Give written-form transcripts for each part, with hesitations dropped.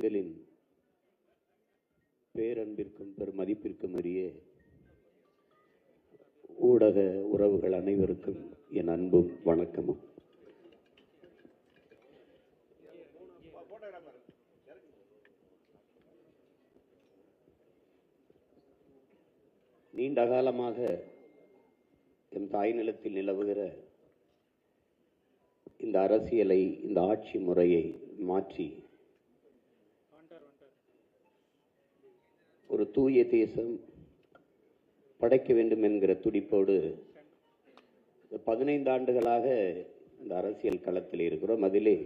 எங்களின் பேரன்பிற்கும் பெருமதிப்பிற்கும் உரிய ஊடக உறவுகள் அனைவருக்கும் என் அன்பும் வணக்கமும். நீண்ட காலமாக என் தாய் நிலத்தில் நிலவுகிற இந்த அரசியலை, இந்த ஆட்சி முறையை மாற்றி ஒரு தூய தேசம் படைக்க வேண்டும் என்கிற துடிப்போடு 15 ஆண்டுகளாக இந்த அரசியல் களத்தில் இருக்கிறோம். அதிலே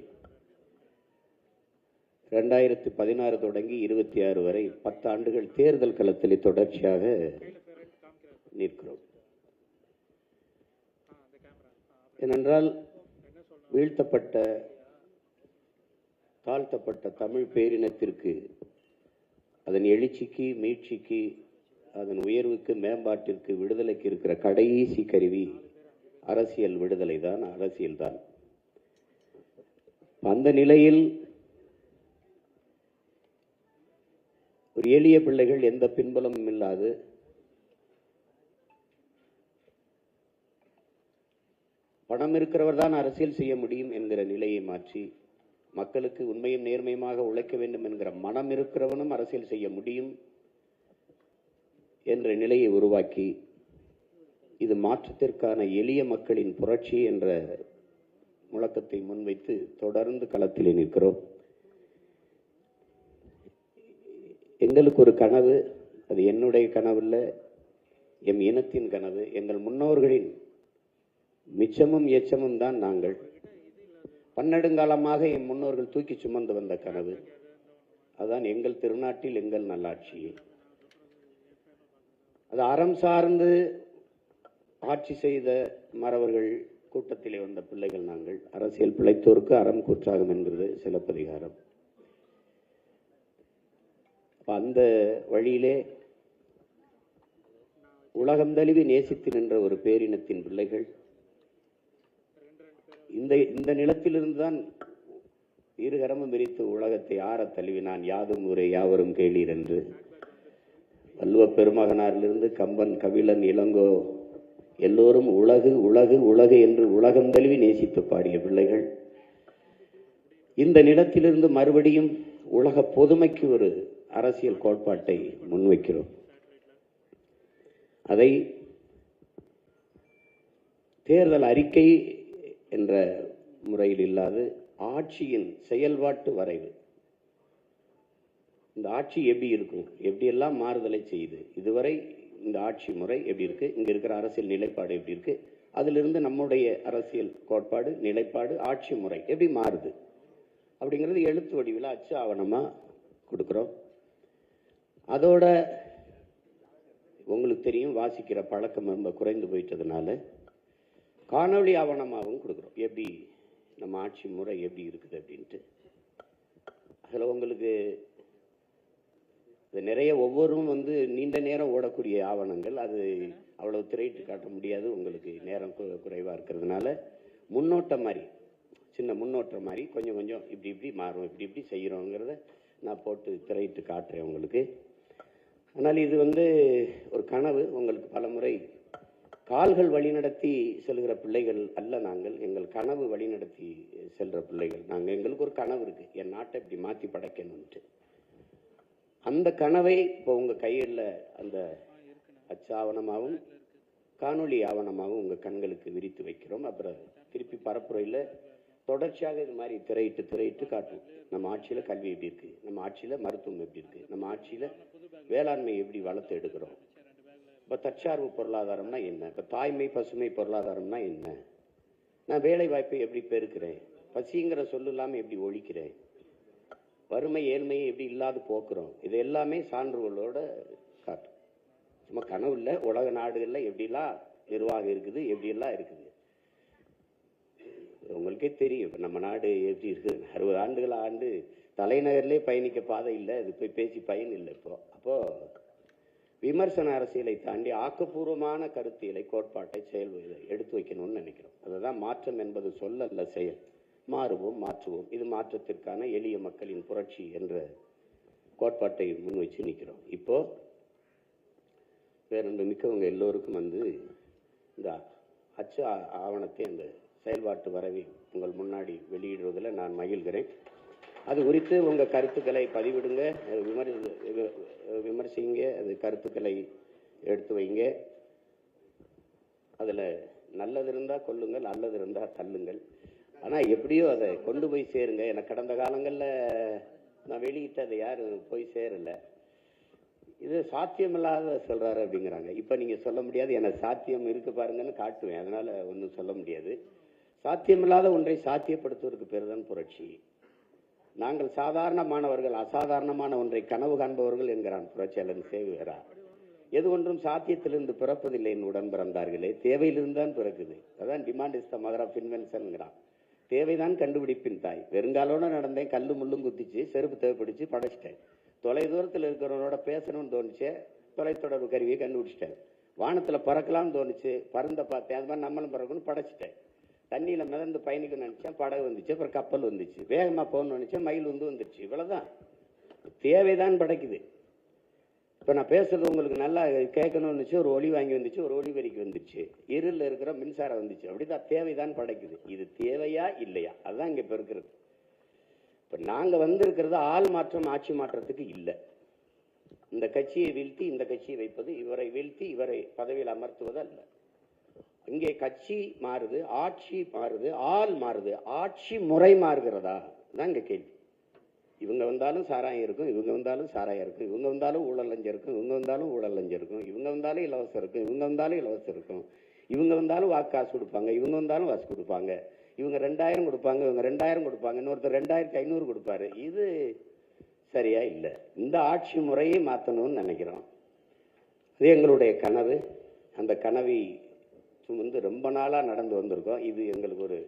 2016 தொடங்கி 26 வரை 10 ஆண்டுகள் தேர்தல் களத்திலே தொடர்ச்சியாக நிற்கிறோம். ஏனென்றால் வீழ்த்தப்பட்ட, தாழ்த்தப்பட்ட தமிழ் பேரினத்திற்கு, அதன் எழுச்சிக்கு, மீட்சிக்கு, அதன் உயர்வுக்கு, மேம்பாட்டிற்கு, விடுதலைக்கு இருக்கிற கடைசி கருவி அரசியல் விடுதலை தான், அரசியல் தான். அந்த நிலையில் ஒரு எளிய பிள்ளைகள், எந்த பின்புலமும் இல்லாது பணம் இருக்கிறவர் தான் அரசியல் செய்ய முடியும் என்கிற நிலையை மாற்றி, மக்களுக்கு உண்மையும் நேர்மையுமாக உழைக்க வேண்டும் என்கிற மனம் இருக்கிறவனும் அரசியல் செய்ய முடியும் என்ற நிலையை உருவாக்கி, இது மாற்றத்திற்கான எளிய மக்களின் புரட்சி என்ற முழக்கத்தை முன்வைத்து தொடர்ந்து களத்திலே நிற்கிறோம். எங்களுக்கு ஒரு கனவு, அது என்னுடைய கனவுல்ல, எம் இனத்தின் கனவு, எங்கள் முன்னோர்களின் மிச்சமும் எச்சமும் தான் நாங்கள். பன்னெடுங்காலமாக என் முன்னோர்கள் தூக்கி சுமந்து வந்த கனவு, அதான் எங்கள் திருநாட்டில் எங்கள் நல்லாட்சி. அது அறம் சார்ந்து ஆட்சி செய்த மறவர்கள் கூட்டத்திலே வந்த பிள்ளைகள் நாங்கள். அரசியல் பிழைத்தோருக்கு அறம் கூற்றாகும் என்கிறது சிலப்பதிகாரம். அந்த வழியிலே உலகம் தழுவி நேசித்து நின்ற ஒரு பேரினத்தின் பிள்ளைகள் இந்த நிலத்திலிருந்து தான் இருகரமும் விரித்து உலகத்தை ஆற தழுவினான். யாதும் ஊரே யாவரும் கேளீர் என்று வள்ளுவ பெருமகனாரிலிருந்து கம்பன், கபிலன், இளங்கோ எல்லோரும் உலகு உலகு உலகு என்று உலகம் தழுவி நேசித்து பாடிய பிள்ளைகள். இந்த நிலத்திலிருந்து மறுபடியும் உலக பொதுமைக்கு ஒரு அரசியல் கோட்பாட்டை முன்வைக்கிறோம். அதை தேர்தல் அறிக்கை என்ற முறையில் இல்லாது ஆட்சியின் செயல்பாட்டு வரைவு. இந்த ஆட்சி எப்படி இருக்கும், எப்படியெல்லாம் மாறுதலை செய்யுது, இதுவரை இந்த ஆட்சி முறை எப்படி இருக்கு, இங்க இருக்கிற அரசியல் நிலைப்பாடு எப்படி இருக்கு, அதிலிருந்து நம்முடைய அரசியல் கோட்பாடு, நிலைப்பாடு, ஆட்சி முறை எப்படி மாறுது அப்படிங்கிறது எழுத்து வடிவில் அச்சு ஆவணமா கொடுக்கிறோம். அதோட உங்களுக்கு தெரியும், வாசிக்கிற பழக்கம் ரொம்ப குறைந்து போயிட்டதுனால காணொளி ஆவணமாகவும் கொடுக்குறோம். எப்படி நம்ம ஆட்சி முறை எப்படி இருக்குது அப்படின்ட்டு. அதில் உங்களுக்கு நிறைய ஒவ்வொரும் நீண்ட நேரம் ஓடக்கூடிய ஆவணங்கள், அது அவ்வளவு திரையிட்டு காட்ட முடியாது, உங்களுக்கு நேரம் குறைவாக இருக்கிறதுனால முன்னோட்டம் மாதிரி, சின்ன முன்னோட்டம் மாதிரி கொஞ்சம் கொஞ்சம் இப்படி இப்படி மாறும், இப்படி இப்படி செய்கிறோங்கிறத நான் போட்டு திரையிட்டு காட்டுறேன் உங்களுக்கு. ஆனால் இது ஒரு கனவு. உங்களுக்கு பல முறை கால்கள் வழிநடத்தி செல்கிற பிள்ளைகள் அல்ல நாங்கள், எங்கள் கனவு வழிநடத்தி செல்கிற பிள்ளைகள் நாங்கள். எங்களுக்கு ஒரு கனவு இருக்கு, என் நாட்டை இப்படி மாற்றி படைக்கணும்ட்டு. அந்த கனவை இப்போ உங்கள் கையில் அந்த அச்சாவணமாகவும் காணொலி ஆவணமாகவும் உங்கள் கண்களுக்கு விரித்து வைக்கிறோம். அப்புறம் திருப்பி பரப்புரையில் தொடர்ச்சியாக இது மாதிரி திரையிட்டு காட்டுவோம். நம்ம ஆட்சியில் கல்வி எப்படி இருக்கு, நம்ம ஆட்சியில் மருத்துவம் எப்படி இருக்கு, நம்ம ஆட்சியில் வேளாண்மை எப்படி வளர்த்து எடுக்கிறோம், இப்போ தற்சார்பு பொருளாதாரம்னா என்ன, இப்போ தாய்மை பசுமை பொருளாதாரம்னா என்ன, நான் வேலை வாய்ப்பை எப்படி பெருக்கிறேன், பசிங்கிற சொல்லு இல்லாமல் எப்படி ஒழிக்கிறேன், வறுமை ஏழ்மையை எப்படி இல்லாது போக்குறோம், இது எல்லாமே சான்றுகளோட காட்டும். சும்மா கனவு இல்லை, உலக நாடுகளில் எப்படிலாம் நிர்வாகம் இருக்குது, எப்படியெல்லாம் இருக்குது உங்களுக்கே தெரியும். இப்போ நம்ம நாடு எப்படி இருக்குது, 60 ஆண்டுகள் ஆண்டு தலைநகர்லேயே பயணிக்க பாதை இல்லை, அது போய் பேசி பயன் இல்லை. அப்போது விமர்சன அரசியலை தாண்டி ஆக்கப்பூர்வமான கருத்தியலை, கோட்பாட்டை, செயல்களை எடுத்து வைக்கணும்னு நினைக்கிறோம். அதுதான் மாற்றம் என்பது சொல்லல்ல, செயல். மாறுவோம், மாற்றுவோம். இது மாற்றத்திற்கான எளிய மக்களின் புரட்சி என்ற கோட்பாட்டை முன் வச்சு நிற்கிறோம். இப்போ பேரன்பு மிக்கவங்க எல்லோருக்கும் இந்த அச்சு ஆவணத்தை அந்த செயல்பாட்டு வரைவை உங்கள் முன்னாடி வெளியிடுவதில் நான் மகிழ்கிறேன். அது குறித்து உங்கள் கருத்துக்களை பதிவிடுங்க, விமர்சிங்க, அது கருத்துக்களை எடுத்து வைங்க. அதில் நல்லது இருந்தால் கொள்ளுங்கள், நல்லது இருந்தால் தள்ளுங்கள். ஆனால் எப்படியோ அதை கொண்டு போய் சேருங்க. எனக்கு கடந்த காலங்களில் நான் வெளியிட்டு அதை யாரும் போய் சேரலை. இது சாத்தியமில்லாத சொல்கிறாரு அப்படிங்கிறாங்க. இப்போ நீங்கள் சொல்ல முடியாது, எனக்கு சாத்தியம் இருக்கு பாருங்கன்னு காட்டுவேன். அதனால் ஒன்றும் சொல்ல முடியாது. சாத்தியமில்லாத ஒன்றை சாத்தியப்படுத்துவதற்கு பேர் தான் புரட்சி. நாங்கள் சாதாரணமானவர்கள், அசாதாரணமான ஒன்றை கனவு காண்பவர்கள் என்கிறான் புரட்சியாளன் சேவியரா. எது ஒன்றும் சாத்தியத்திலிருந்து பிறப்பதில்லை, என் உடன் பிறந்தார்களே, தேவையிலிருந்து தான் பிறக்குது. அதான் demand is the mother of இன்வென்ஷன்ங்கிறான். தேவைதான் கண்டுபிடிப்பின் தாய். வெறுங்காலோட நடந்தேன், கல்லு முள்ளும் குத்திச்சு, செருப்பு தேவைப்பிடிச்சு படைச்சிட்டேன். தொலை தூரத்தில் இருக்கிறவனோட பேசணும்னு தோணுச்சு, தொலைத்தொடர்பு கருவியை கண்டுபிடிச்சிட்டேன். வானத்தில் பறக்கலாம்னு தோணுச்சு, பறந்த பார்த்தேன். அது மாதிரி நம்மளும் பறக்கணும்னு படைச்சிட்டேன். தண்ணியில் மிதந்து பயணிக்கணும்னு நினச்சேன், படகு வந்துச்சு. அப்புறம் கப்பல் வந்துச்சு. வேகமாக போகணும்னு நினச்சேன், மயில் வந்துருச்சு. இவ்வளோதான். தேவைதான் படைக்குது. இப்போ நான் பேசுறது உங்களுக்கு நல்லா கேட்கணும்னு இருந்துச்சு, ஒரு ஒளி வாங்கி வந்துச்சு, ஒரு ஒளிபெருக்கி வந்துச்சு, இருளில் இருக்கிற மின்சாரம் வந்துச்சு. அப்படிதான் தேவைதான் படைக்குது. இது தேவையா இல்லையா, அதுதான் இங்கே இப்போ இருக்கிறது. இப்போ நாங்கள் வந்திருக்கிறது ஆள் மாற்றம் ஆட்சி மாற்றத்துக்கு இல்லை. இந்த கட்சியை வீழ்த்தி இந்த கட்சியை வைப்பது, இவரை வீழ்த்தி இவரை பதவியில் அமர்த்துவது அல்ல. இங்கே கட்சி மாறுது, ஆட்சி மாறுது, ஆள் மாறுது, ஆட்சி முறை மாறுகிறதா தான் இங்கே கேள்வி. இவங்க வந்தாலும் சாராயம் இருக்கும், இவங்க வந்தாலும் சாராயம் இருக்கும், இவங்க வந்தாலும் ஊழல் லஞ்சம் இருக்கும், இவங்க வந்தாலும் ஊழல் லஞ்சம் இருக்கும், இவங்க வந்தாலும் இலவசம் இருக்கும், இவங்க வந்தாலும் இலவசம் இருக்கும், இவங்க வந்தாலும் வாக்கு காசு கொடுப்பாங்க, இவங்க வந்தாலும் வாசு கொடுப்பாங்க, இவங்க 2000 கொடுப்பாங்க, இவங்க 2000 கொடுப்பாங்க, இன்னொருத்தர் 2500 கொடுப்பாரு. இது சரியா இல்லை. இந்த ஆட்சி முறையை மாற்றணும்னு நினைக்கிறோம். இது எங்களுடைய கனவு. அந்த கனவை சுமந்து ரொம்ப நாளாக நடந்து வந்திருக்கோம். இது எங்களுக்கு ஒரு,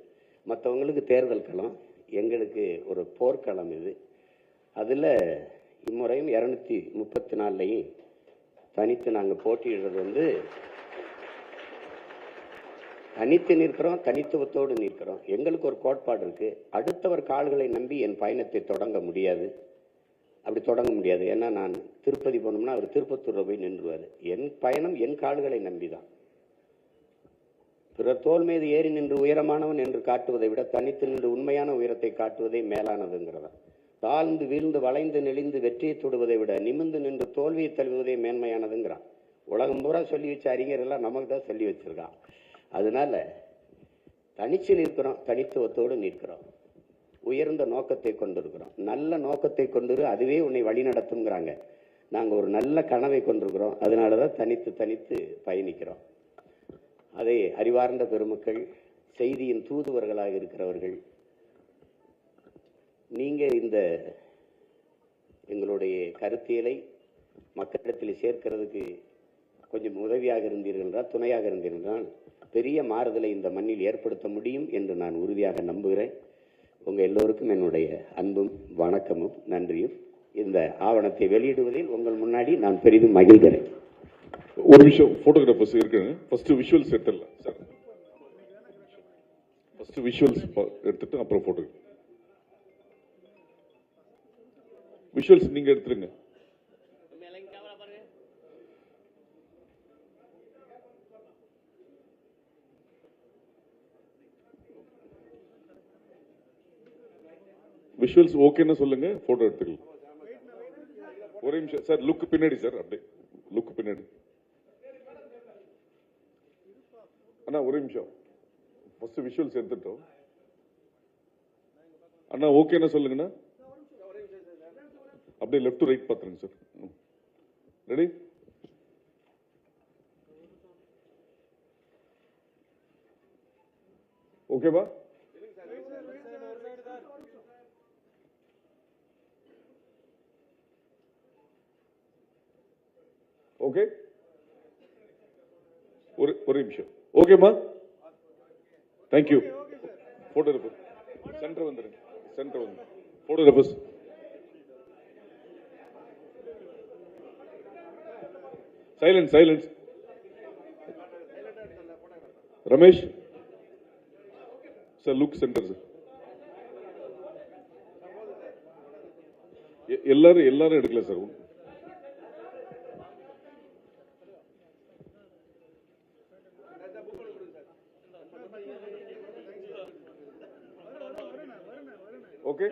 மற்றவங்களுக்கு தேர்தல் களம், எங்களுக்கு ஒரு போர்க்களம். இது அதில் இம்முறையும் 234லையும் தனித்து நாங்கள் போட்டியிடுறது தனித்து நிற்கிறோம், தனித்துவத்தோடு நிற்கிறோம். எங்களுக்கு ஒரு கோட்பாடு இருக்கு. அடுத்தவர் கால்களை நம்பி என் பயணத்தை தொடங்க முடியாது. அப்படி தொடங்க முடியாது. ஏன்னா நான் திருப்பதி போனோம்னா அவர் திருப்பத்தூரில் போய் நின்றுவார். என் பயணம் என் கால்களை நம்பி தான். பிறர் தோல் மீது ஏறி நின்று உயரமானவன் என்று காட்டுவதை விட தனித்து நின்று உண்மையான உயரத்தை காட்டுவதே மேலானதுங்கிறதா. தாழ்ந்து வீழ்ந்து வளைந்து நெளிந்து வெற்றியை தொடுவதை விட நிமிர்ந்து நின்று தோல்வியை தழுவுவதே மேன்மையானதுங்கிறான். உலகம் பூரா சொல்லி வச்ச அறிஞரெல்லாம் நமக்கு தான் சொல்லி வச்சிருக்கான். அதனால தனிச்சு நிற்கிறோம், தனித்துவத்தோடு நிற்கிறோம், உயர்ந்த நோக்கத்தை கொண்டிருக்கிறோம். நல்ல நோக்கத்தை கொண்டு அதுவே உன்னை வழி நடத்துங்கிறாங்க. நாங்கள் ஒரு நல்ல கனவை கொண்டிருக்கிறோம். அதனால தான் தனித்து பயணிக்கிறோம். அதை அறிவார்ந்த பெருமக்கள், செய்தியின் தூதுவர்களாக இருக்கிறவர்கள், நீங்கள் இந்த எங்களுடைய கருத்தியலை மக்களிடத்தில் சேர்க்கிறதுக்கு கொஞ்சம் உதவியாக இருந்தீர்கள் என்றால், துணையாக இருந்தீர்கள் என்றால் பெரிய மாறுதலை இந்த மண்ணில் ஏற்படுத்த முடியும் என்று நான் உறுதியாக நம்புகிறேன். உங்கள் எல்லோருக்கும் என்னுடைய அன்பும் வணக்கமும் நன்றியும். இந்த ஆவணத்தை வெளியிடுவதில் உங்கள் முன்னாடி நான் பெரிதும் மகிழ்கிறேன். ஒரு விஷயம், போட்டோகிராஃபர்ஸ் இருக்குங்க. ஃபர்ஸ்ட் விஷுவல்ஸ் எடுத்துடலாம் சார். ஃபர்ஸ்ட் விஷுவல்ஸ் எடுத்துட்டு அப்புறம் போட்டோ. விஷுவல்ஸ் நீங்க எடுத்துருங்க. விஷுவல்ஸ் ஓகேன்னு சொல்லுங்க, போட்டோ எடுத்துக்கலாம். ஒரே நிமிஷம் சார், லுக் பின்னாடி சார், அப்படியே லுக் பின்னாடி. அண்ணா ஒரே நிமிஷம், ஃபர்ஸ்ட் விஷுவல்ஸ் எடுத்துட்டோம். அண்ணா ஓகேன்னு சொல்லுங்கண்ணா. அப்படியே லெஃப்ட் டு ரைட் பாத்துருங்க சார். ரெடி? ஓகேவா? ஓகே, ஒரு நிமிஷம். ஓகேமா? தேங்க்யூ. போட்டோகிராஃபர் சென்டர் வந்துருங்க, சென்டர் வந்து photographers. Silence, silence. Ramesh sir, look center sir. எல்லாரும் எடுக்கல சார். ஓகே,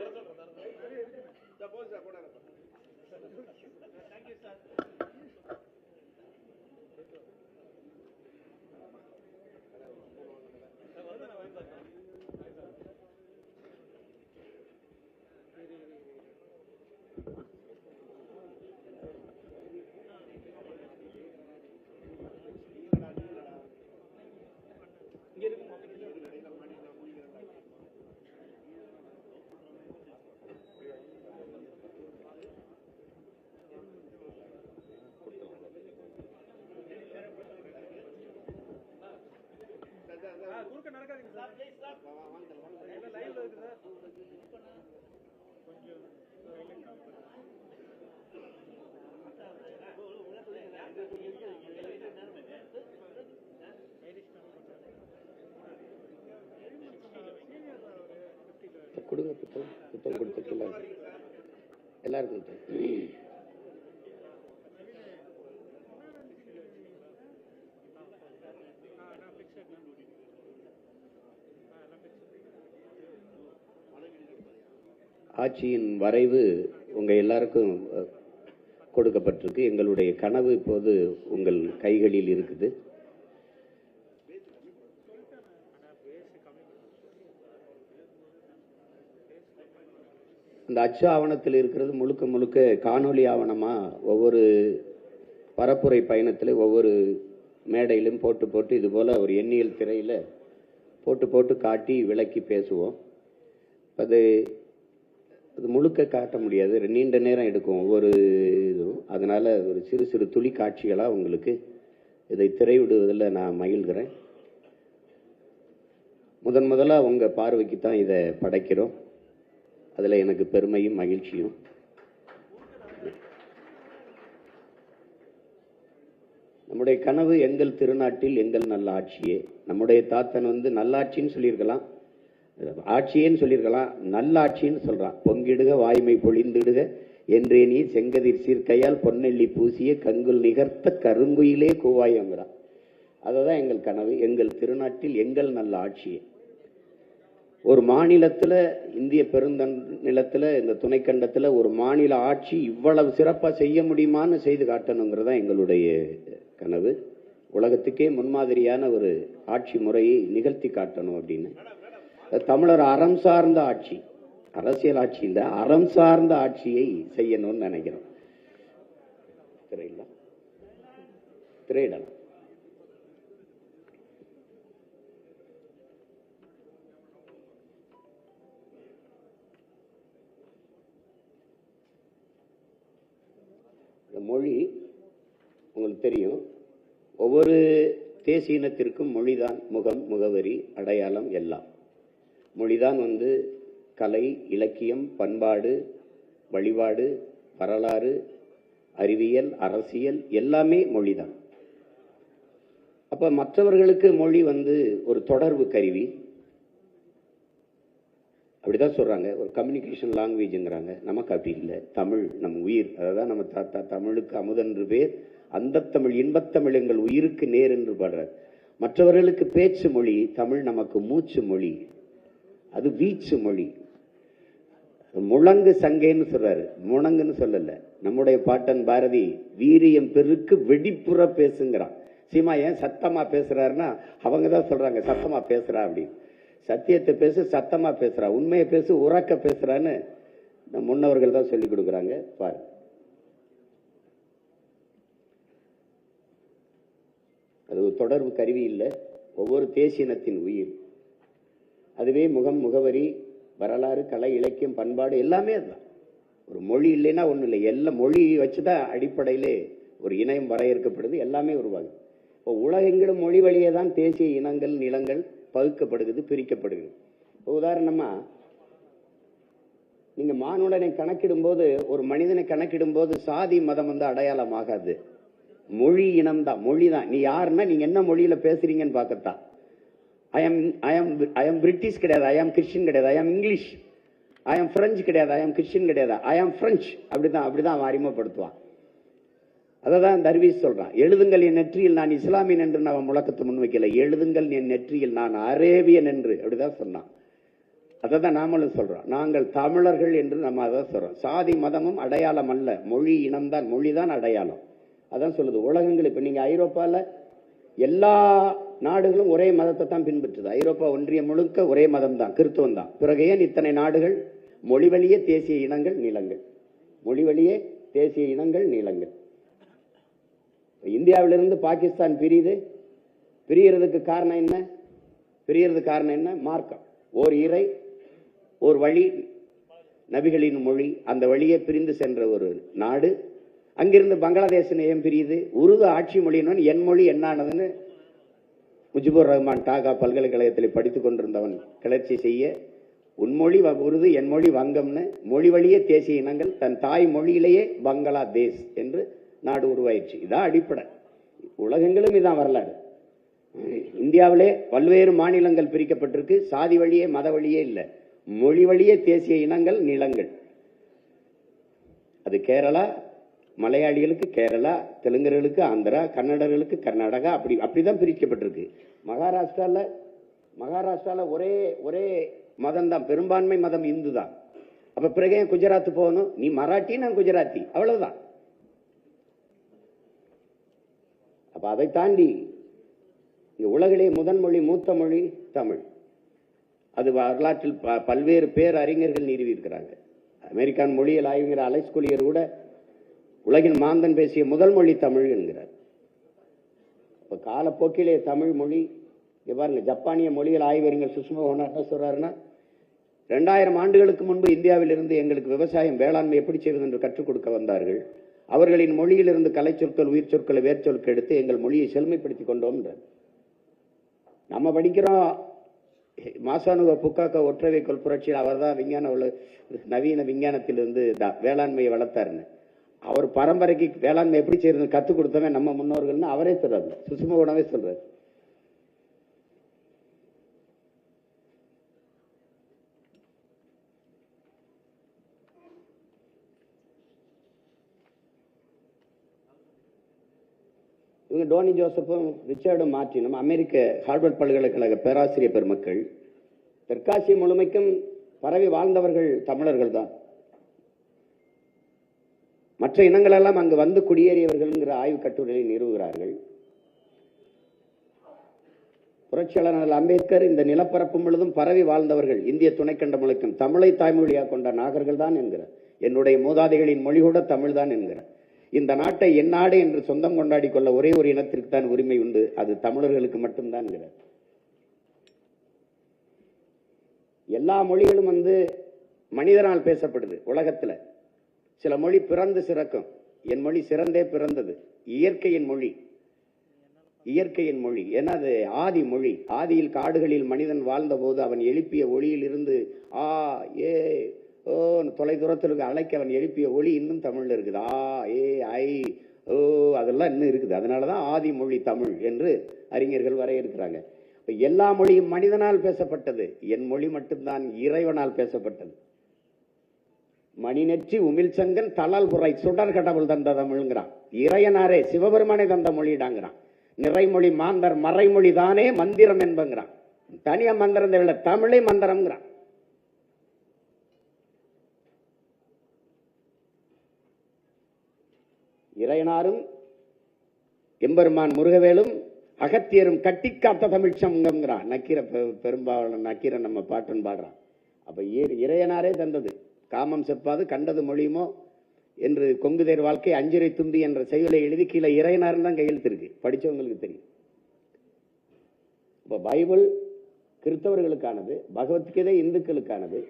கொடுங்க. புத்தகம் கொடுத்துருக்கீங்களா? எல்லாருக்கும் ஆட்சியின் வரைவு உங்க எல்லாருக்கும் கொடுக்கப்பட்டிருக்கு. எங்களுடைய கனவு இப்போது உங்கள் கைகளில் இருக்குது. இந்த அச்சு ஆவணத்தில் இருக்கிறது முழுக்க முழுக்க காணொலி ஆவணமா ஒவ்வொரு பரப்புரை பயணத்தில் ஒவ்வொரு மேடையிலும் போட்டு போட்டு இது போல ஒரு எண்ணியல் திரையில போட்டு போட்டு காட்டி விளக்கி பேசுவோம். அது முழுக்க காட்ட முடியாது, நீண்ட நேரம் எடுக்கும் ஒவ்வொரு இதுவும். அதனால ஒரு சிறு சிறு துளி காட்சிகளாக உங்களுக்கு இதை திரையிடுவதில் நான் மகிழ்கிறேன். முதலாக உங்கள் பார்வைக்கு தான் இதை படைக்கிறோம். அதில் எனக்கு பெருமையும் மகிழ்ச்சியும். நம்முடைய கனவு எங்கள் திருநாட்டில் எங்கள் நல்ல ஆட்சியே. நம்முடைய தாத்தன் நல்லாட்சின்னு சொல்லியிருக்கலாம், ஆட்சியேன்னு சொல்லியிருக்கலாம், நல்லாட்சின்னு சொல்றான். பொங்கிடுக வாய்மை பொழிந்திடுக என்றே நீ செங்கதிர் சீர்க்கையால் பொன்னெல்லி பூசிய கங்குல் நிகர்த்த கருங்குயிலே கூவாயங்கிறான். அதுதான் எங்கள் கனவு, எங்கள் திருநாட்டில் எங்கள் நல்ல ஆட்சியே. ஒரு மாநிலத்தில், இந்திய பெருநிலத்தில், இந்த துணைக்கண்டத்தில் ஒரு மாநில ஆட்சி இவ்வளவு சிறப்பாக செய்ய முடியுமான்னு செய்து காட்டணுங்கிறது தான் எங்களுடைய கனவு. உலகத்துக்கே முன்மாதிரியான ஒரு ஆட்சி முறையை நிகழ்த்தி காட்டணும் அப்படின்னு. தமிழர் அறம் சார்ந்த ஆட்சி, அரசியல் ஆட்சி இல்ல, அறம் சார்ந்த ஆட்சியை செய்யணும்னு நினைக்கிறோம். திரையிடலாம். மொழி உங்களுக்கு தெரியும், ஒவ்வொரு தேசிய இனத்திற்கும் மொழிதான் முகம், முகவரி, அடையாளம் எல்லாம். மொழிதான் கலை, இலக்கியம், பண்பாடு, வழிபாடு, வரலாறு, அறிவியல், அரசியல் எல்லாமே மொழிதான். அப்ப மற்றவர்களுக்கு மொழி ஒரு தொடர்பு கருவி, அப்படிதான் சொல்றாங்க, ஒரு கம்யூனிகேஷன் லாங்குவேஜ்ங்கிறாங்க. நமக்கு அப்படி இல்லை. தமிழ் நம் உயிர். அதான் நம்ம தாத்தா தமிழுக்கு அமுதென்று பேர், அந்த தமிழ் இன்பத்தமிழ் எங்கள் உயிருக்கு நேர் என்று பாடுறார். மற்றவர்களுக்கு பேச்சு மொழி, தமிழ் நமக்கு மூச்சு மொழி, அது வீச்சு மொழி. முழங்கு சங்கைன்னு சொல்றாரு, முழங்குன்னு சொல்லல. நம்முடைய பாட்டன் பாரதி வீரியம் பெருக்கு வெடிப்புற பேசுங்கிறான். சீமா ஏன் சத்தமா பேசுறாருன்னா அவங்கதான் சொல்றாங்க சத்தமா பேசுறா அப்படின்னு. சத்தியத்தை பேசு, சத்தமா பேசுறா, உண்மையை பேசு, உறக்க பேசுறான்னு முன்னவர்கள் தான் சொல்லி கொடுக்குறாங்க. பாரு, அது ஒரு தொடர்பு கருவி இல்லை, ஒவ்வொரு தேசியனத்தின் உயிர். அதுவே முகம், முகவரி, வரலாறு, கலை, இலக்கியம், பண்பாடு எல்லாமே அதுதான். ஒரு மொழி இல்லைன்னா ஒன்றும் இல்லை. எல்லா மொழி வச்சுதான் அடிப்படையிலே ஒரு இணையம் வரையறுக்கப்படுது, எல்லாமே உருவாகுது. இப்போ உலகெங்கிலும் மொழி வழியே தான் தேசிய இனங்கள், நிலங்கள் பகுக்கப்படுகிறது, பிரிக்கப்படுகிறது. உதாரணமா நீங்க மானுடனை கணக்கிடும் போது, ஒரு மனிதனை கணக்கிடும் போது சாதி மதம் அடையாளம் ஆகாது, மொழி இனம் தான், மொழி தான். நீ யாருன்னா நீங்க என்ன மொழியில பேசுறீங்கன்னு பார்க்கத்தான். ஐ ஆம் பிரிட்டிஷ் கிடையாது, ஐ ஆம் கிறிஸ்டின் கிடையாது, ஐ ஆம் இங்கிலீஷ். ஐ ஆம் பிரெஞ்சு கிடையாது, ஐ ஆம் கிறிஸ்டின் கிடையாது, ஐ ஆம் பிரெஞ்சு. அப்படிதான் அவன் அறிமுகப்படுத்துவான். அததான் தர்வீஸ் சொல்றான். எழுதுங்கள் என் நெற்றியில் நான் இஸ்லாமியன் என்று அவன் முழக்கத்தை முன்வைக்கல. எழுதுங்கள் என் நெற்றியில் நான் அரேபியன் என்று, அப்படிதான் சொன்னான். அதை தான் நாமளும் சொல்றோம். நாங்கள் தமிழர்கள் என்று நம்ம அதான் சொல்றோம். சாதி மதமும் அடையாளம் அல்ல, மொழி இனம்தான், மொழிதான் அடையாளம். அதான் சொல்லுது உலகங்கள். இப்ப நீங்க ஐரோப்பால எல்லா நாடுகளும் ஒரே மதத்தை தான் பின்பற்றுது. ஐரோப்பா ஒன்றியம் முழுக்க ஒரே மதம் தான், கிறிஸ்துவம் தான். பிறகு ஏன் இத்தனை நாடுகள்? மொழி வழியே தேசிய இனங்கள் நீளங்கள், மொழி வழியே தேசிய இனங்கள் நீளங்கள். இந்தியாவிலிருந்து பாகிஸ்தான் பிரியறதுக்கு காரணம் என்ன? பிரியறதுக்கு காரணம் என்ன? மார்க்கம். ஓர் இறை, ஒரு வழி, நபிகளின் மொழி. அந்த வழியே பிரிந்து சென்ற ஒரு நாடு. அங்கிருந்து பங்களாதேஷ் ஏன் பிரியுது? உருது ஆட்சி மொழின்னு என் மொழி என்னானதுன்னு முஜிபுர் ரஹ்மான் டாகா பல்கலைக்கழகத்தில் படித்துக் கொண்டிருந்தவன் கிளர்ச்சி செய்ய, உன்மொழி உருது, என் மொழி வங்கம்னு மொழி வழியே தேசிய இனங்கள், தன் தாய் மொழியிலேயே பங்களாதேஷ் என்று நாடு உருவாயிடுச்சு. இதான் அடிப்படை. உலகங்களும் இதான் வரலாறு. இந்தியாவிலே பல்வேறு மாநிலங்கள் பிரிக்கப்பட்டிருக்கு. சாதி வழியே மத வழியே இல்லை, மொழி வழியே தேசிய இனங்கள் நிலங்கள். அது கேரளா, மலையாளிகளுக்கு கேரளா, தெலுங்கர்களுக்கு ஆந்திரா, கன்னடர்களுக்கு கர்நாடகா, அப்படிதான் பிரிக்கப்பட்டிருக்கு. மகாராஷ்டிரால ஒரே மதம் தான், பெரும்பான்மை மதம் இந்து தான். அப்ப பிறகு குஜராத் போகணும்? நீ மராட்டி, நான் குஜராத்தி, அவ்வளவுதான். அப்ப அதை தாண்டி உலகிலே முதன்மொழி, மூத்த மொழி தமிழ். அது வரலாற்றில் பல்வேறு பேர் அறிஞர்கள் நிறுவியிருக்கிறாங்க. அமெரிக்கான் மொழியியல் ஆய்வுங்கிற அலெக்ஸ் கொலியர் கூட உலகின் மாந்தன் பேசிய முதல் மொழி தமிழ் என்கிறார். இப்ப காலப்போக்கிலே தமிழ் மொழி பாருங்க. ஜப்பானிய மொழியியல் ஆய்வறிஞர் சுஷ்மா ஓனர் என்ன சொல்றாருன்னா, 2000 ஆண்டுகளுக்கு முன்பு இந்தியாவில் இருந்து எங்களுக்கு விவசாயம், வேளாண்மை எப்படி செய்வது என்று கற்றுக் கொடுக்க வந்தார்கள். அவர்களின் மொழியிலிருந்து கலை சொற்கள், உயிர் சொற்களை, வேர்ச்சொற்கள் எடுத்து எங்கள் மொழியை செழுமைப்படுத்திக் கொண்டோம். நம்ம படிக்கிறோம் மாசானுவ புக்காக்க ஒற்றைவைக்கோள் புரட்சியில் அவர் தான் நவீன விஞ்ஞானத்திலிருந்து வேளாண்மையை வளர்த்தாருன்னு. அவர் பரம்பரைக்கு வேளாண்மை எப்படி செய்யறது கற்றுக் கொடுத்தவன் நம்ம முன்னோர்கள்னு அவரே சொல்றாரு, சுஷ்மா உணவே சொல்றாரு. இவங்க டோனி ஜோசப்பும் ரிச்சர்டும் மார்ட்டினும் அமெரிக்க ஹார்வர்ட் பல்கலைக்கழக பேராசிரியர் பெருமக்கள். தெற்காசிய முழுமைக்கும் பரவி வாழ்ந்தவர்கள் தமிழர்கள் தான். மற்ற இனங்கள் எல்லாம் அங்கு வந்து குடியேறியவர்கள் ஆய்வு கட்டுரையை நிறுவுகிறார்கள். புரட்சியாளர் அம்பேத்கர் இந்த நிலப்பரப்பு முழுதும் பரவி வாழ்ந்தவர்கள், இந்திய துணைக்கண்டம் முழுக்கும் தமிழை தாய்மொழியாக கொண்ட நாகர்கள் தான் என்கிறார். என்னுடைய மூதாதைகளின் மொழி கூட தமிழ் தான் என்கிறார். இந்த நாட்டை என் நாடு என்று சொந்தம் கொண்டாடி கொள்ள ஒரே ஒரு இனத்திற்கு தான் உரிமை உண்டு, அது தமிழர்களுக்கு மட்டும்தான் என்கிறார். எல்லா மொழிகளும் மனிதனால் பேசப்படுது உலகத்துல. சில மொழி பிறந்து சிறக்கும், என் மொழி சிறந்தே பிறந்தது. இயற்கையின் மொழி, இயற்கையின் மொழி. ஏன்னா அது ஆதி மொழி. ஆதியில் காடுகளில் மனிதன் வாழ்ந்த போது அவன் எழுப்பிய ஒளியில் இருந்து ஆ ஏ ஓ தொலை தூரத்திற்கு அழைக்க அவன் எழுப்பிய ஒளி இன்னும் தமிழ்ல இருக்குது. ஆ ஏ ஐ ஓ அதெல்லாம் இன்னும் இருக்குது. அதனாலதான் ஆதி மொழி தமிழ் என்று அறிஞர்கள் வரையறுக்கிறாங்க. எல்லா மொழியும் மனிதனால் பேசப்பட்டது, என் மொழி மட்டும்தான் இறைவனால் பேசப்பட்டது. மணிநெற்றி உமிழ் சங்கன் தலால் புரை சுடர் கடவுள் தந்த தமிழ்ங்கிறான். இறையனாரே சிவபெருமானே தந்த மொழிடாங்கிறான். நிறைமொழி மாந்தர் மறைமொழி தானே மந்திரம் என்பங்கிறான். தனியா மந்திரம் தேவையில்லை, தமிழே மந்திரம்ங்கிறான். இறையனாரும் எம்பெருமான் முருகவேலும் அகத்தியரும் கட்டிக்காத்த தமிழ் சங்கம்ங்கிறான். நக்கீர பெரும்பாலும் நக்கீர நம்ம பாட்டன் பாடுறான். அப்ப இறையனாரே தந்தது. காமம் செப்பாது கண்டது மொழியுமோ என்று கொங்குதேர் வாழ்க்கை அஞ்சிரை தும்பி என்ற செயலை எழுதி கீழே இறையனார் தான் கையெழுத்து இருக்கு, படிச்சவங்களுக்கு தெரியும். இப்ப பைபிள் கிறிஸ்தவர்களுக்கானது, பகவத்கீதை இந்துக்களுக்கானது,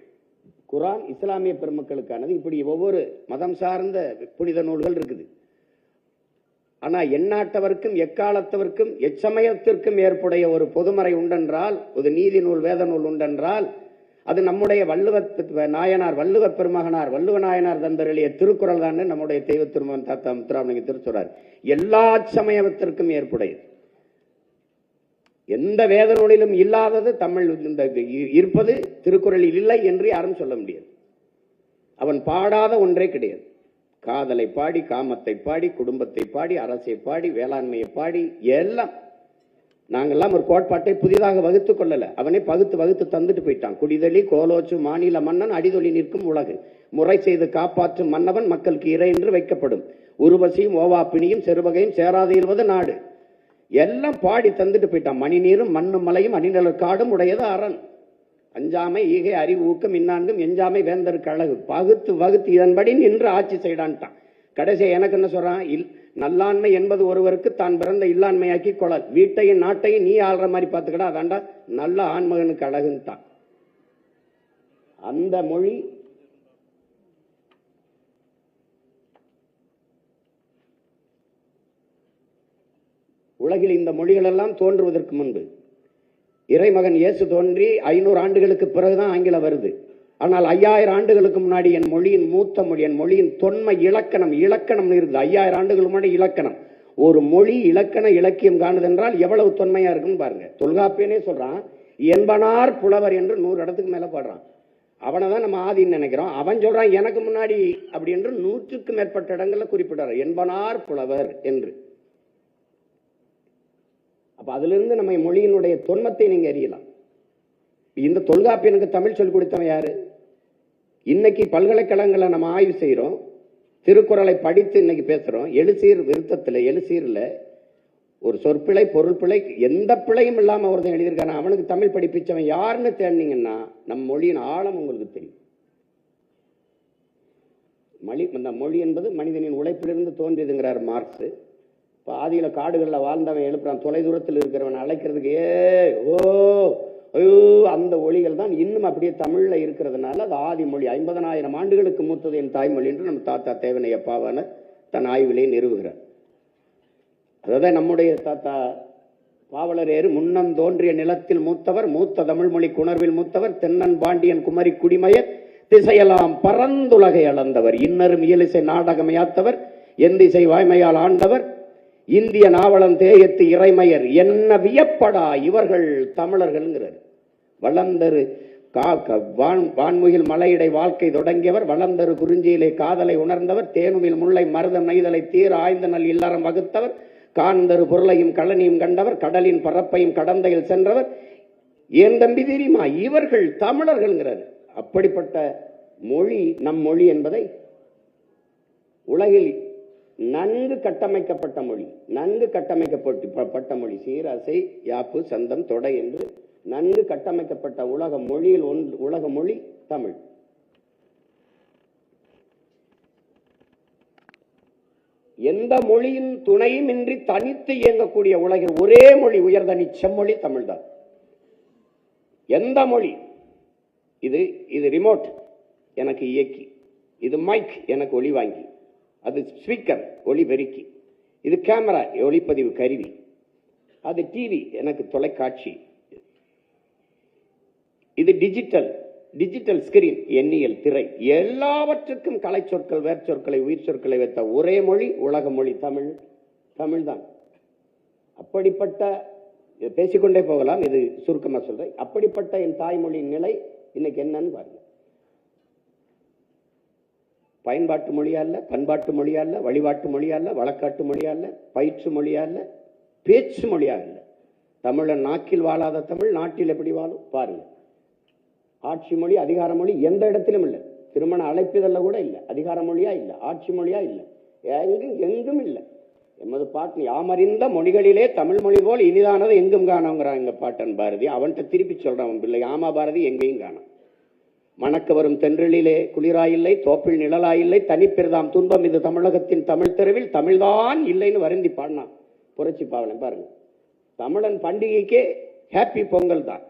குரான் இஸ்லாமிய பெருமக்களுக்கானது. இப்படி ஒவ்வொரு மதம் சார்ந்த புனித நூல்கள் இருக்குது. ஆனா எந்நாட்டவர்க்கும் எக்காலத்தவர்க்கும் எச்சமயத்திற்கும் ஏற்புடைய ஒரு பொதுமறை உண்டென்றால், ஒரு நீதி நூல் வேத நூல் உண்டென்றால், அது நம்முடைய நாயனார் வள்ளுவ பெருமகனார் வள்ளுவ நாயனார் தந்தருளிய திருக்குறள் தான். நம்முடைய தெய்வ திருமகன் தாத்தா முத்துராமலிங்க திருச்சொறார் எல்லா சமயத்திற்கும் ஏற்புடையது. எந்த வேத நூலிலும் இல்லாதது தமிழ் இருப்பது திருக்குறளில் இல்லை என்று யாரும் சொல்ல முடியாது. அவன் பாடாத ஒன்றே கிடையாது. காதலை பாடி, காமத்தை பாடி, குடும்பத்தை பாடி, அரசை பாடி, வேளாண்மையை பாடி, எல்லாம். நாங்கெல்லாம் ஒரு கோட்பாட்டை புதிதாக வகுத்து கொள்ளல, அவனே வகுத்து தந்துட்டு போயிட்டான். குடிதளி கோலோச்சு மாநில மன்னன் அடிதொலி நிற்கும் உலகு, முறை செய்து காப்பாற்றும் மன்னவன் மக்களுக்கு இறை என்று வைக்கப்படும், உருவசியும் ஓவாப்பினியும் செருவகையும் சேராது இருவது நாடு, எல்லாம் பாடி தந்துட்டு போயிட்டான். மணி நீரும் மண்ணும் மலையும் அணிநிலர் காடும் உடையது அரண், அஞ்சாமை ஈகை அறிவு ஊக்கம் இன்னான்கும் எஞ்சாமை வேந்தருக்கு அழகு, வகுத்து இதன்படி நின்று ஆட்சி செய்டான்ட்டான். கடைசியா எனக்கு என்ன சொல்றான், நல்லாண்மை என்பது ஒருவருக்கு தான் பிறந்த இல்லாண்மையாக்கி கொள்ளல், வீட்டையும் நாட்டையும் நீ ஆள்ற மாதிரி பார்த்துக்கடா, அதாண்டா நல்ல ஆண்மகனுக்கு அழகுன்ட்டான். அந்த மொழி உலகில் இந்த மொழிகள் எல்லாம் தோன்றுவதற்கு முன்பு இறைமகன் இயேசு தோன்றி 500 ஆண்டுகளுக்கு பிறகுதான் ஆங்கிலம் வருது. ஆனால் 5000 ஆண்டுகளுக்கு முன்னாடி என் மொழியின் மூத்த மொழி, என் மொழியின் தொன்மை இலக்கணம் இருக்குது. 5000 ஆண்டுகளுக்கு முன்னாடி இலக்கணம். ஒரு மொழி இலக்கண இலக்கியம் காணுதென்றால் எவ்வளவு தொன்மையா இருக்குன்னு பாருங்க. தொல்காப்பியனே சொல்றான், என்பனார் புலவர் என்று 100 இடத்துக்கு மேல பாடுறான். அவனை தான் நம்ம ஆதின்னு நினைக்கிறோம். அவன் சொல்றான் எனக்கு முன்னாடி அப்படி என்று 100க்கு மேற்பட்ட இடங்கள்ல குறிப்பிட்டார், என்பனார் புலவர் என்று. அப்ப அதுல இருந்து நம்ம மொழியினுடைய தொன்மத்தை நீங்க அறியலாம். இந்த தொல்காப்பியனுக்கு தமிழ் சொல்லிக் கொடுத்தவன் யாரு? இன்னைக்கு பல்கலைக்கழகங்களை நம்ம ஆய்வு செய்யறோம், திருக்குறளை படித்து இன்னைக்கு பேசுறோம். எழுசீர்ல ஒரு சொற்பிழை, பொருள் பிழை, எந்த பிழையும் இல்லாம ஒருத்தன் எழுதியிருக்கான, அவனுக்கு தமிழ் படிப்பிச்சவன் யாருன்னு தேடினீங்கன்னா நம் மொழியின் ஆழம் உங்களுக்கு தெரியும். மொழி என்பது மனிதனின் உழைப்பிலிருந்து தோன்றியதுங்கிறார் மார்க்ஸ். இப்போ ஆதியில காடுகளில் வாழ்ந்தவன் எழுப்புறான், தொலைதூரத்தில் இருக்கிறவன் அழைக்கிறதுக்கு ஓ ஐயோ, அந்த ஒளிகள் தான் இன்னும் அப்படியே தமிழ்ல இருக்கிறதுனால அது ஆதி மொழி. 50,000 ஆண்டுகளுக்கு மூத்தது என் தாய்மொழி என்று நம்ம தாத்தா தேவனைய பாவான தன் ஆய்விலே நிறுவுகிறார். அதான் நம்முடைய தாத்தா பாவலரேறு முன்னம் தோன்றிய நிலத்தில் மூத்தவர், மூத்த தமிழ்மொழி குணர்வில் மூத்தவர், தென்னன் பாண்டியன் குமரி குடிமயர், திசையெல்லாம் பரந்துலகை அளந்தவர், இன்னரும் இயலிசை நாடகமையாத்தவர், எந்திசை வாய்மையால் ஆண்டவர், இந்திய நாவலம் தேயத்து இறைமையர், என்ன வியப்படா இவர்கள் தமிழர்கள்ங்கிறார். வளர்ந்தரு வான்முகில் மலையிடை வாழ்க்கை தொடங்கியவர், வளர்ந்தரு குறிஞ்சியிலே காதலை உணர்ந்தவர், தேனுமில் முல்லை மருதம் நெய்தலை தீர ஆய்ந்த நல் இல்லறம் வகுத்தவர், காந்தரு பொருளையும் கழனியும் கண்டவர், கடலின் பரப்பையும் கடந்தையில் சென்றவர், ஏன் தம்பி தெரியுமா இவர்கள் தமிழர்கள்ங்கிறார். அப்படிப்பட்ட மொழி நம் மொழி என்பதை உலகில் நன்கு கட்டமைக்கப்பட்ட மொழி, சீராசை யாப்பு சந்தம் தொடை என்று நன்கு கட்டமைக்கப்பட்ட உலக மொழி தமிழ். எந்த மொழியின் துணையும் இன்றி தனித்து இயங்கக்கூடிய உலகில் ஒரே மொழி, உயர்தனி செம்மொழி தமிழ்தான். எந்த மொழி, இது ரிமோட் எனக்கு இயக்கி, இது மைக் எனக்கு ஒளி வாங்கி, அது ஸ்பீக்கர் ஒளி பெருக்கி, இது கேமரா ஒளிப்பதிவு கருவி, அது டிவி எனக்கு தொலைக்காட்சி, இது டிஜிட்டல் ஸ்கிரீன் எண்ணியல் திரை, எல்லாவற்றுக்கும் கலை சொற்கள், வேர்ச்சொற்களை, உயிர் சொற்களை வைத்த ஒரே மொழி உலக மொழி தமிழ் தான். அப்படிப்பட்ட பேசிக்கொண்டே போகலாம், இது சுருக்கமா சொல்றேன். அப்படிப்பட்ட என் தாய்மொழியின் நிலை இன்னைக்கு என்னன்னு பாருங்க. பயன்பாட்டு மொழியா இல்ல, பண்பாட்டு மொழியா இல்ல, வழிபாட்டு மொழியா இல்ல, வழக்காட்டு மொழியா இல்ல, பயிற்று மொழியா இல்ல, பேச்சு மொழியா இல்ல. தமிழன் நாக்கில் வாழாத தமிழ் நாட்டில் எப்படி வாழும் பாருங்க. ஆட்சி மொழி, அதிகார மொழி எந்த இடத்திலும் இல்லை. திருமண அழைப்பிதழ்ல கூட இல்லை. அதிகார மொழியா இல்ல, ஆட்சி மொழியா இல்ல, எங்கும் இல்லை. எமது பாட்டு யாமறிந்த மொழிகளிலே தமிழ் மொழி போல் இனிதானது எங்கும் காணோங்கிறான் எங்க பாட்டன் பாரதி. அவன்கிட்ட திருப்பி சொல்றான் பிள்ளை, ஆமா பாரதி எங்கேயும் காணும். மணக்க வரும் தென்றலிலே குளிராயில்லை, தோப்பில் நிழலாயில்லை, தனிப்பெருதாம் துன்பம் இது தமிழகத்தின் தமிழ் தெருவில் தமிழ்தான் இல்லைன்னு வருந்தி பாடினான் புரட்சி பாவலன். பாருங்க, தமிழன் பண்டிகைக்கே ஹாப்பி பொங்கல் தான்,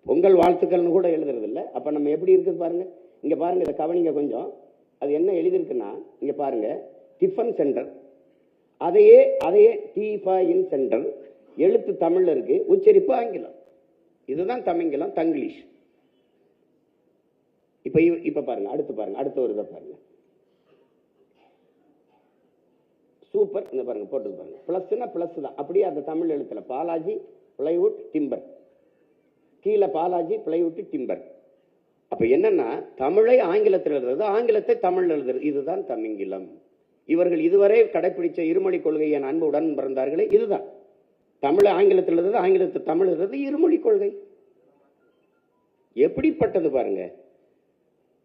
பொங்கல் வாழ்த்துக்கள்னு கூட எழுதுறது இல்லை. அப்ப நம்ம எப்படி இருக்குது பாருங்க. இங்க பாருங்க, இதை கவனிங்க கொஞ்சம். அது என்ன எழுதியிருக்குன்னா, இங்க பாருங்க, டிஃபன் சென்டர், அதையே டீஃபாயின் சென்டர், எழுத்து தமிழ்ல இருக்கு, உச்சரிப்பு ஆங்கிலம். இதுதான் தமிங்கிலம், தங்கிலீஷ். இப்ப பாருங்க, அடுத்த ஒரு இதை பாருங்க. சூப்பர், இந்த பாருங்க போட்டு பாருங்க. பிளஸ்னா பிளஸ் தான், அப்படியே அந்த தமிழ் எழுத்துல பாலாஜி பிளைவுட் டிம்பர், கீழே பாலாஜி பிளைவுட் டிம்பர். அப்ப அப்ப என்னன்னா தமிழை ஆங்கிலத்தில் எழுதுறது, ஆங்கிலத்தை தமிழ் எழுதுறது, இதுதான் தமிங்கிலம். இவர்கள் இதுவரை கடைபிடிச்ச இருமொழி கொள்கையை என் அன்பு உடன் பிறந்தார்களே, இதுதான். தமிழை ஆங்கிலத்தில் எழுதுறது, ஆங்கிலத்தை தமிழ் எழுதுறது இருமொழி கொள்கை. எப்படிப்பட்டது பாருங்க.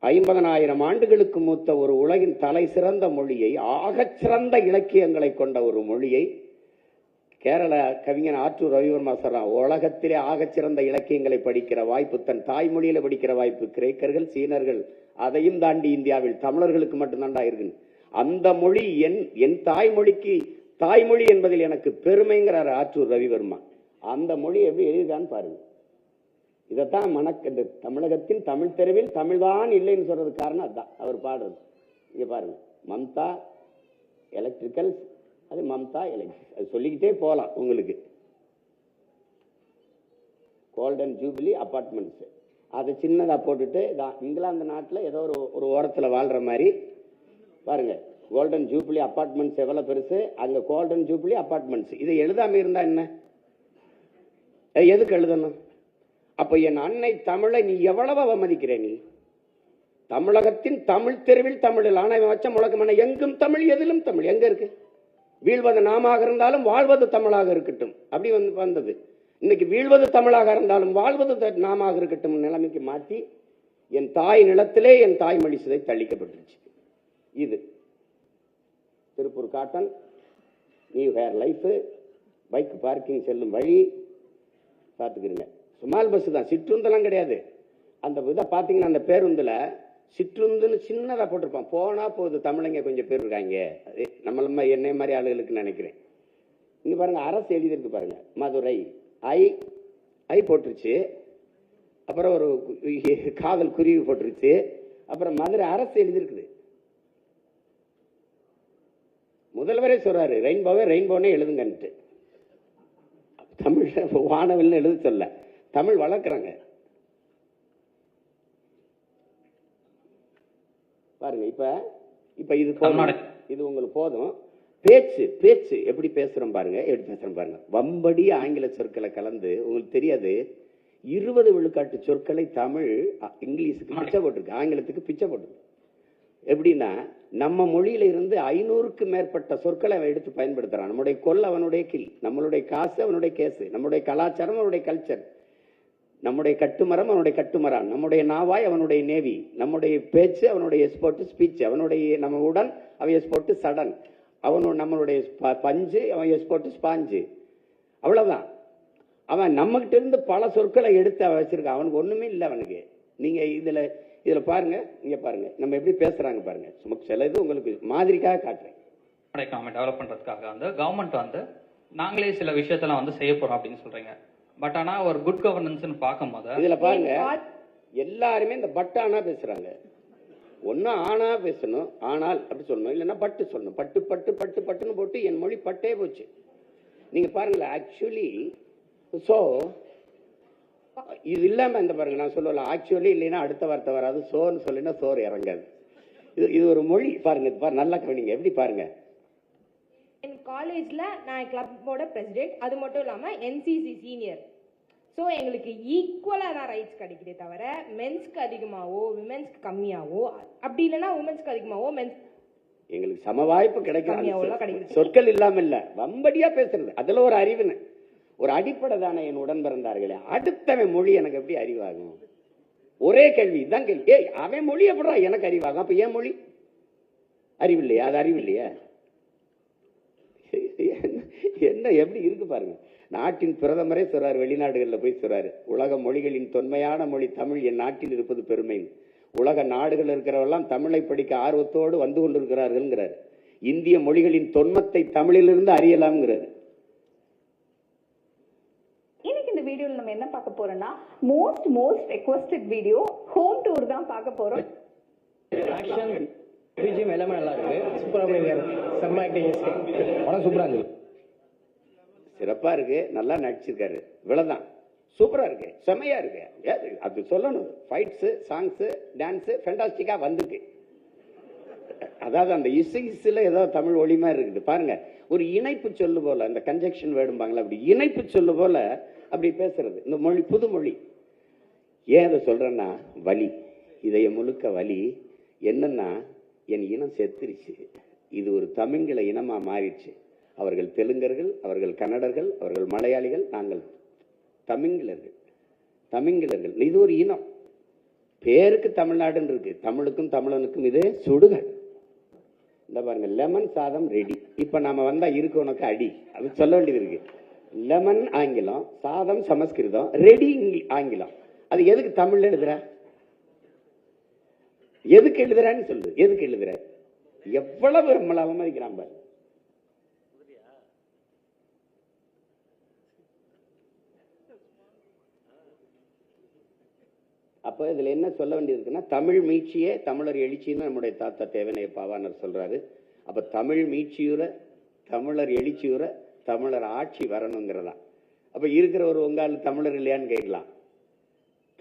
50,000 ஆண்டுகளுக்கு மூத்த ஒரு உலகின் தலை சிறந்த மொழியை, ஆகச்சிறந்த இலக்கியங்களை கொண்ட ஒரு மொழியை கேரள கவிஞன் ஆற்றூர் ரவிவர்மா சொல்றான், உலகத்திலே ஆகச்சிறந்த இலக்கியங்களை படிக்கிற வாய்ப்பு, தன் தாய்மொழியில படிக்கிற வாய்ப்பு கிரேக்கர்கள், சீனர்கள், அதையும் தாண்டி இந்தியாவில் தமிழர்களுக்கு மட்டும்தான்டா இருக்கு. அந்த மொழி என் தாய்மொழிக்கு தாய்மொழி என்பதில் எனக்கு பெருமைங்கிறார் ஆற்றூர் ரவிவர்மா. அந்த மொழி எப்படி எழுதுதான்னு பாருங்க. இதைத்தான் இந்த தமிழகத்தின் தமிழ் தெருவில் தமிழ்தான் இல்லைன்னு சொல்றது காரணம் அதுதான். அவர் பாடுறது இங்க பாருங்க, மம்தா எலக்ட்ரிக்கல், அது மம்தா எலக்ட்ரிக், அது சொல்லிக்கிட்டே போகலாம் உங்களுக்கு. கோல்டன் ஜூபிலி அபார்ட்மெண்ட்ஸ், அதை சின்னதாக போட்டுட்டு இங்கிலாந்து நாட்டில் ஏதோ ஒரு ஓரத்தில் வாழ்ற மாதிரி பாருங்க. கோல்டன் ஜூபிலி அபார்ட்மெண்ட்ஸ் எவ்வளவு பெருசு, அங்க கோல்டன் ஜூபிலி அபார்ட்மெண்ட்ஸ். இதை எழுதாம இருந்தா என்ன, எதுக்கு எழுதணும்? அப்ப என் அன்னை தமிழை நீ எவ்வளவு அவமதிக்கிற? நீ தமிழகத்தின் தமிழ் தெருவில் தமிழில் ஆணையம் வச்ச முழக்கம் எங்கும் தமிழ், எதிலும் தமிழ். எங்க இருக்கு? வீழ்வது நாமாக இருந்தாலும் வாழ்வது தமிழாக இருக்கட்டும், அப்படி வந்தது. இன்னைக்கு வீழ்வது தமிழாக இருந்தாலும் வாழ்வது நாமாக இருக்கட்டும் நிலைமைக்கு மாற்றி என் தாய் நிலத்திலே என் தாய்மொழி சிதை தள்ளிக்கப்பட்டுருச்சு. இது Tiruppur cotton, new hair life, bike parking செல்லும் வழி பார்த்துக்கிறீங்க. சுமால் பஸ் தான், சிற்றுந்தெல்லாம் கிடையாது. அந்த இதை பார்த்தீங்கன்னா அந்த பேருந்துல சிற்றுந்துன்னு சின்னதாக போட்டிருப்பான். போனா போகுது, தமிழங்க கொஞ்சம் பேர் இருக்காங்க, நம்மள என்னை மாதிரி ஆளுகளுக்கு நினைக்கிறேன். இங்க பாருங்க, அரசு எழுதியிருக்கு பாருங்க, மதுரை ஐ போட்டுருச்சு, அப்புறம் ஒரு காதல் குருவி போட்டுருச்சு, அப்புறம் மதுரை அரசு எழுதியிருக்குது. முதல்வரே சொல்றாரு ரெயின்போனே எழுதுங்கன்ட்டு. தமிழ் வானவில்னு எழுத சொல்ல, தமிழ் வளர்க்குறாங்க பாருங்க. இப்ப இது இது உங்களுக்கு போதும். பேச்சு எப்படி பேசுறோம் பாருங்க, வம்படி ஆங்கில சொற்களை கலந்து. உங்களுக்கு தெரியாது, 20 விழுக்காட்டு சொற்களை தமிழ் இங்கிலீஷுக்கு பிச்சை போட்டிருக்கு, ஆங்கிலத்துக்கு பிச்சை போட்டிருக்கு. எப்படின்னா நம்ம மொழியில இருந்து 500க்கு மேற்பட்ட சொற்களை அவன் எடுத்து பயன்படுத்துறான். நம்முடைய கொல் அவனுடைய கில், நம்மளுடைய காசு அவனுடைய கேசு, நம்முடைய கலாச்சாரம் அவனுடைய கல்ச்சர், நம்முடைய கட்டுமரம் அவனுடைய கட்டுமரான், நம்முடைய நாவாய் அவனுடைய நேவி, நம்முடைய பேச்சு அவனுடைய எஸ்போர்ட் ஸ்பீச், அவனுடைய நம்ம உடன் அவன் எஸ்போர்ட் சடன், நம்மளுடைய பஞ்சு அவன் எஸ்போர்ட் ஸ்பாஞ்சு. அவ்வளவுதான். அவன் நம்மகிட்ட இருந்து பல சொற்களை எடுத்து அவன் வச்சிருக்கான். அவனுக்கு ஒண்ணுமே இல்லை அவனுக்கு. நீங்க இதுல பாருங்க, இங்க பாருங்க நம்ம எப்படி பேசுறாங்க பாருங்க. சும்மா சில இது உங்களுக்கு மாதிரிக்காக காட்டுறேன். டெவலப் பண்றதுக்காக கவர்மெண்ட் நாங்களே சில விஷயத்தெல்லாம் செய்ய போறோம் அப்படின்னு சொல்றீங்க. பட் ஆனா ஒரு குட் கவர்னன்ஸ் பார்க்கும்போது இதுல பாருங்க, எல்லாருமே இந்த பட்டானா பேசுறாங்க. ஒன்னா ஆனா பேசணும், ஆனால் அப்படி சொல்லணும், இல்லைன்னா பட்டு சொல்லணும். பட்டு பட்டு பட்டு பட்டுன்னு போட்டு என் மொழி பட்டே போச்சு. நீங்க பாருங்களேன், ஆக்சுவலி சோ இது இல்லாம இந்த பாருங்க, நான் சொல்லல ஆக்சுவலி இல்லைன்னா அடுத்த வார்த்தை வராது. சோன்னு சொல்லினா சோறு இறங்காது. இது ஒரு மொழி பாருங்க. நல்லா கவனிங்க, எப்படி பாருங்க. என் காலேஜ்ல நான் கிளப்போட பிரசிடென்ட், அது மட்டும் இல்லாம என்சிசி சீனியர். ஸோ எங்களுக்கு ஈக்குவலாக தான் ரைட்ஸ் கிடைக்குதே தவிர மென்ஸ்க்கு அதிகமாகவோ விமென்ஸ்க்கு கம்மியாவோ, அப்படி இல்லைன்னா உமன்ஸ்க்கு அதிகமாகவோ மென்ஸ் எங்களுக்கு சம வாய்ப்பு கிடைக்கும். சொற்கள் இல்லாம இல்ல, வம்படியா பேசுறது, அதுல ஒரு அறிவுன்னு ஒரு அடிப்படை தானே. என் உடன் பிறந்தார்களே, அடுத்தவன் மொழி எனக்கு எப்படி அறிவாகும்? ஒரே கேள்வி தான் கேள்வி. அவன் மொழி எப்படா எனக்கு அறிவாகும்? அப்ப ஏன் மொழி அறிவில்லையா? அது அறிவில்லையா? என்ன எப்படி இருக்கு பாருங்க. நாட்டின் பிரதமரே சொல்றாரு, வெளிநாடுகளில் போய் சொல்றாரு, உலக மொழிகளின் தொன்மையான மொழி தமிழ் என் நாட்டில் இருப்பது பெருமை. உலக நாடுகள் இருக்கிறவெல்லாம் தமிழை படிக்க ஆர்வத்தோடு வந்து கொண்டிருக்கிறார்கள். இந்திய மொழிகளின் தொன்மத்தை தமிழிலிருந்து அறியலாம்ங்கிறாரு. இன்னைக்கு இந்த வீடியோல நம்ம என்ன பார்க்க போறோம்னா, most requested video home tour தான் பார்க்க போறோம். ஆக்ஷன் பிஜிஎம் எல்லாமே நல்லா இருக்கு. சூப்பரா பண்ணிருக்காரு. செம்ம ஆக்டிங். படம் சூப்பரா இருக்கு. சிறப்பா இருக்கு. நல்லா நடிச்சிருக்காரு. இவ்வளவுதான். சூப்பரா இருக்கு. செமையா இருக்கு. அது சொல்லணும். ஃபைட்ஸ், சாங்ஸ், டான்ஸ் ஃபேண்டாஸ்டிக்கா வந்திருக்கு. அதாவது அந்த இசைல ஏதோ தமிழ் ஒளி மாதிரி இருக்குது பாருங்க. ஒரு இணைப்பு சொல்லு போல, அந்த கன்ஜெக்ஷன் வேடும்பாங்களா, அப்படி இணைப்பு சொல்லு போல அப்படி பேசுறது. இந்த மொழி புது மொழி. ஏன் அதை சொல்றேன்னா, வலி இதயம் முழுக்க வலி. என்னன்னா, என் இனம் செத்துருச்சு, இது ஒரு தமிங்கில இனமா மாறிடுச்சு. அவர்கள் தெலுங்கர்கள், அவர்கள் கன்னடர்கள், அவர்கள் மலையாளிகள், நாங்கள் தமிங்கிலர்கள். இது ஒரு இனம். பேருக்கு தமிழ்நாடுன்னு இருக்கு, தமிழுக்கும் தமிழனுக்கும் இது சுடுகாடு. இந்த பாருங்க, லெமன் சாதம் ரெடி. இப்ப நாம வந்தா இருக்கு உனக்கு அடி, அது சொல்ல வேண்டியது இருக்கு. லெமன் ஆங்கிலம், சாதம் சமஸ்கிருதம், ரெடி ஆங்கிலம். அது எதுக்கு தமிழ்ல எழுதுற? எதுக்கு எழுதுறான்னு சொல்லு, எதுக்கு எழுதுற? எவ்வளவு நம்மள அவமதிக்கிறான் பாரு. அப்ப இதுல என்ன சொல்ல வேண்டியதுன்னா, தமிழ் மீட்சியே தமிழர் எழுச்சின்னு நம்முடைய தாத்தா தேவனைய பாவாணர் சொல்றாரு. அப்ப தமிழ் மீட்சியுற, தமிழர் எழுச்சியுற, தமிழர் ஆட்சி வரணுங்கிறதா. அப்ப இருக்கிற ஒரு உங்கால் தமிழர் இல்லையான்னு கேட்கலாம்.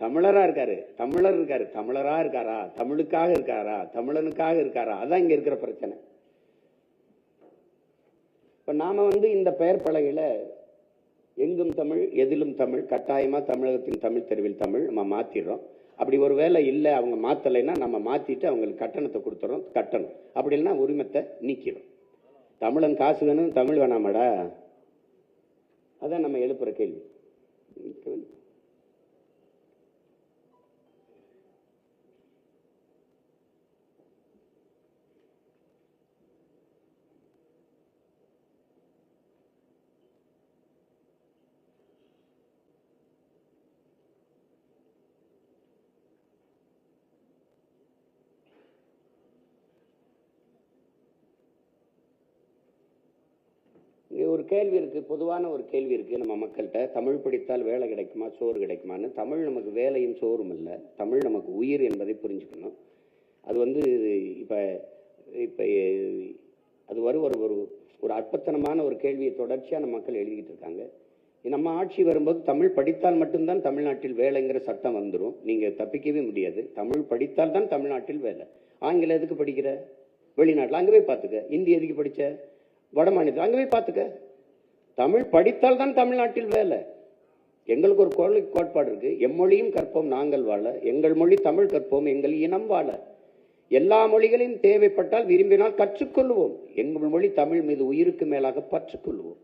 தமிழரா இருக்காரு, தமிழர் இருக்காரு, தமிழரா இருக்காரா, தமிழுக்காக இருக்காரா, தமிழனுக்காக இருக்காரா? அதான் இங்க இருக்கிற பிரச்சனை. இப்ப நாம இந்த பெயர் பலகையில எங்கும் தமிழ், எதிலும் தமிழ், கட்டாயமா தமிழகத்தின் தமிழ் தெருவில் தமிழ் நம்ம மாத்திடுறோம். அப்படி ஒரு வேலை இல்லை, அவங்க மாத்தலைன்னா நம்ம மாத்திட்டு அவங்களுக்கு கட்டணத்தை கொடுத்துறோம், கட்டணம். அப்படி இல்லைன்னா உரிமத்தை நீக்கிறோம். தமிழன் காசு வேணும், தமிழ் வேணாமாடா? அதான் நம்ம எழுப்புற கேள்வி. ஒரு கேள்வி இருக்கு, பொதுவான ஒரு கேள்வி இருக்கு நம்ம மக்கள்கிட்ட. தமிழ் படித்தால் வேலை கிடைக்குமா, சோறு கிடைக்குமான்னு. தமிழ் நமக்கு வேலையும் சோறும் இல்லை, தமிழ் நமக்கு உயிர் என்பதை புரிஞ்சுக்கணும். அது இப்ப இப்ப அது ஒரு அற்பத்தனமான ஒரு கேள்வியை தொடர்ச்சியா நம்ம மக்கள் எழுதிக்கிட்டு இருக்காங்க. நம்ம ஆட்சி வரும்போது தமிழ் படித்தால் மட்டும்தான் தமிழ்நாட்டில் வேலைங்கிற சட்டம் வந்துடும், நீங்க தப்பிக்கவே முடியாது. தமிழ் படித்தால் தான் தமிழ்நாட்டில் வேலை. ஆங்கிலம் எதுக்கு படிக்கிற? வெளிநாட்டில் அங்கே போய் பார்த்துக்க. இந்தி எதுக்கு படிச்ச? வட மாநிலத்தில் அங்கே போய் பார்த்துக்க. தமிழ் படித்தால் தான் தமிழ்நாட்டில் வேலை. எங்களுக்கு ஒரு கோட்பாடு இருக்கு, எம்மொழியும் கற்போம் நாங்கள் வாழ, எங்கள் மொழி தமிழ் கற்போம் எங்கள் இனம் வாழ. எல்லா மொழிகளையும் தேவைப்பட்டால் விரும்பினால் கற்றுக்கொள்வோம், எங்கள் மொழி தமிழ் மீது உயிருக்கு மேலாக பற்றுக்கொள்வோம்.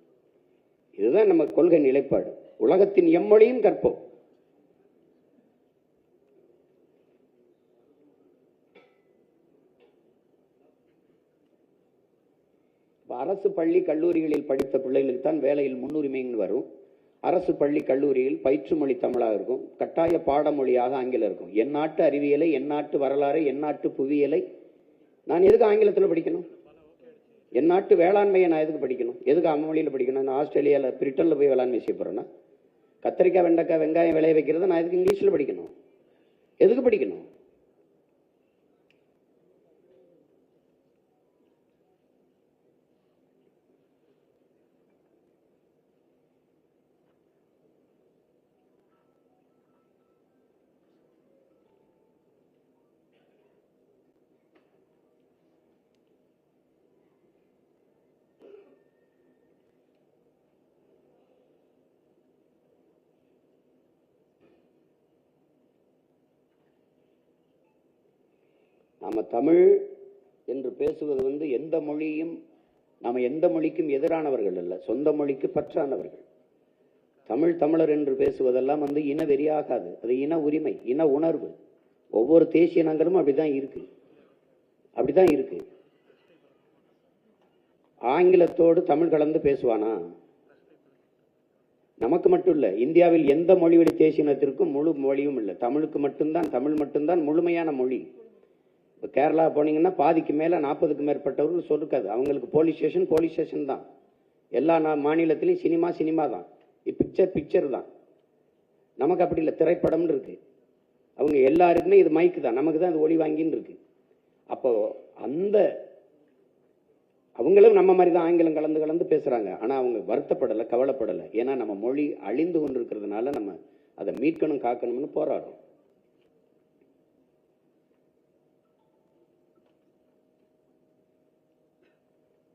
இதுதான் நம்ம கொள்கை நிலைப்பாடு. உலகத்தின் எம்மொழியும் கற்போம். அரசு பள்ளி கல்லூரிகளில் படித்த பிள்ளைகளுக்கு தான் வேலையில் முன்னுரிமைன்னு வரும். அரசு பள்ளி கல்லூரியில் பயிற்று மொழி தமிழாக இருக்கும், கட்டாய பாடமொழியாக ஆங்கிலம் இருக்கும். என் நாட்டு அறிவியலை, என் நாட்டு வரலாறு, என் நாட்டு புவியியலை நான் எதுக்கு ஆங்கிலத்தில் படிக்கணும்? என் நாட்டு வேளாண்மையை நான் எதுக்கு படிக்கணும்? எதுக்கு அம்மொழியில் படிக்கணும்? நான் ஆஸ்திரேலியாவில் பிரிட்டனில் போய் வேளாண்மை செய்ய போறேன்னா, கத்திரிக்காய் வெண்டைக்காய் வெங்காயம் விளைய வைக்கிறத நான் எதுக்கு இங்கிலீஷில் படிக்கணும்? எதுக்கு படிக்கணும்? நாம தமிழ் என்று பேசுவது எந்த மொழியும், நாம எந்த மொழிக்கும் எதிரானவர்கள் அல்ல, சொந்த மொழிக்கு பற்றானவர்கள். தமிழ் தமிழர் என்று பேசுவதெல்லாம் இன வெறியாகாது, அது இன உரிமை, இன உணர்வு. ஒவ்வொரு தேசிய இனங்களும் அப்படிதான் இருக்கு. ஆங்கிலத்தோடு தமிழ் கலந்து பேசுவானா? நமக்கு மட்டும் இல்ல, இந்தியாவில் எந்த மொழி வழி தேசிய இனத்திற்கும் முழு மொழியும் இல்லை, தமிழுக்கு மட்டும்தான், தமிழ் மட்டும்தான் முழுமையான மொழி. இப்போ கேரளா போனீங்கன்னா பாதிக்கு மேலே 40க்கு மேற்பட்டவர்கள் சொல்லிருக்காது. அவங்களுக்கு போலீஸ் ஸ்டேஷன் தான். எல்லா மாநிலத்திலையும் சினிமா தான், பிக்சர் தான். நமக்கு அப்படி இல்லை, திரைப்படம்னு இருக்கு. அவங்க எல்லாருக்குமே இது மைக்கு தான், நமக்கு தான் இது ஒளி வாங்கின்னு இருக்கு. அப்போ அவங்களும் நம்ம மாதிரி தான் ஆங்கிலம் கலந்து பேசுறாங்க. ஆனா அவங்க வருத்தப்படலை, கவலைப்படலை. ஏன்னா நம்ம மொழி அழிந்து கொண்டு இருக்கிறதுனால நம்ம அதை மீட்கணும், காக்கணும்னு போராடுறோம்.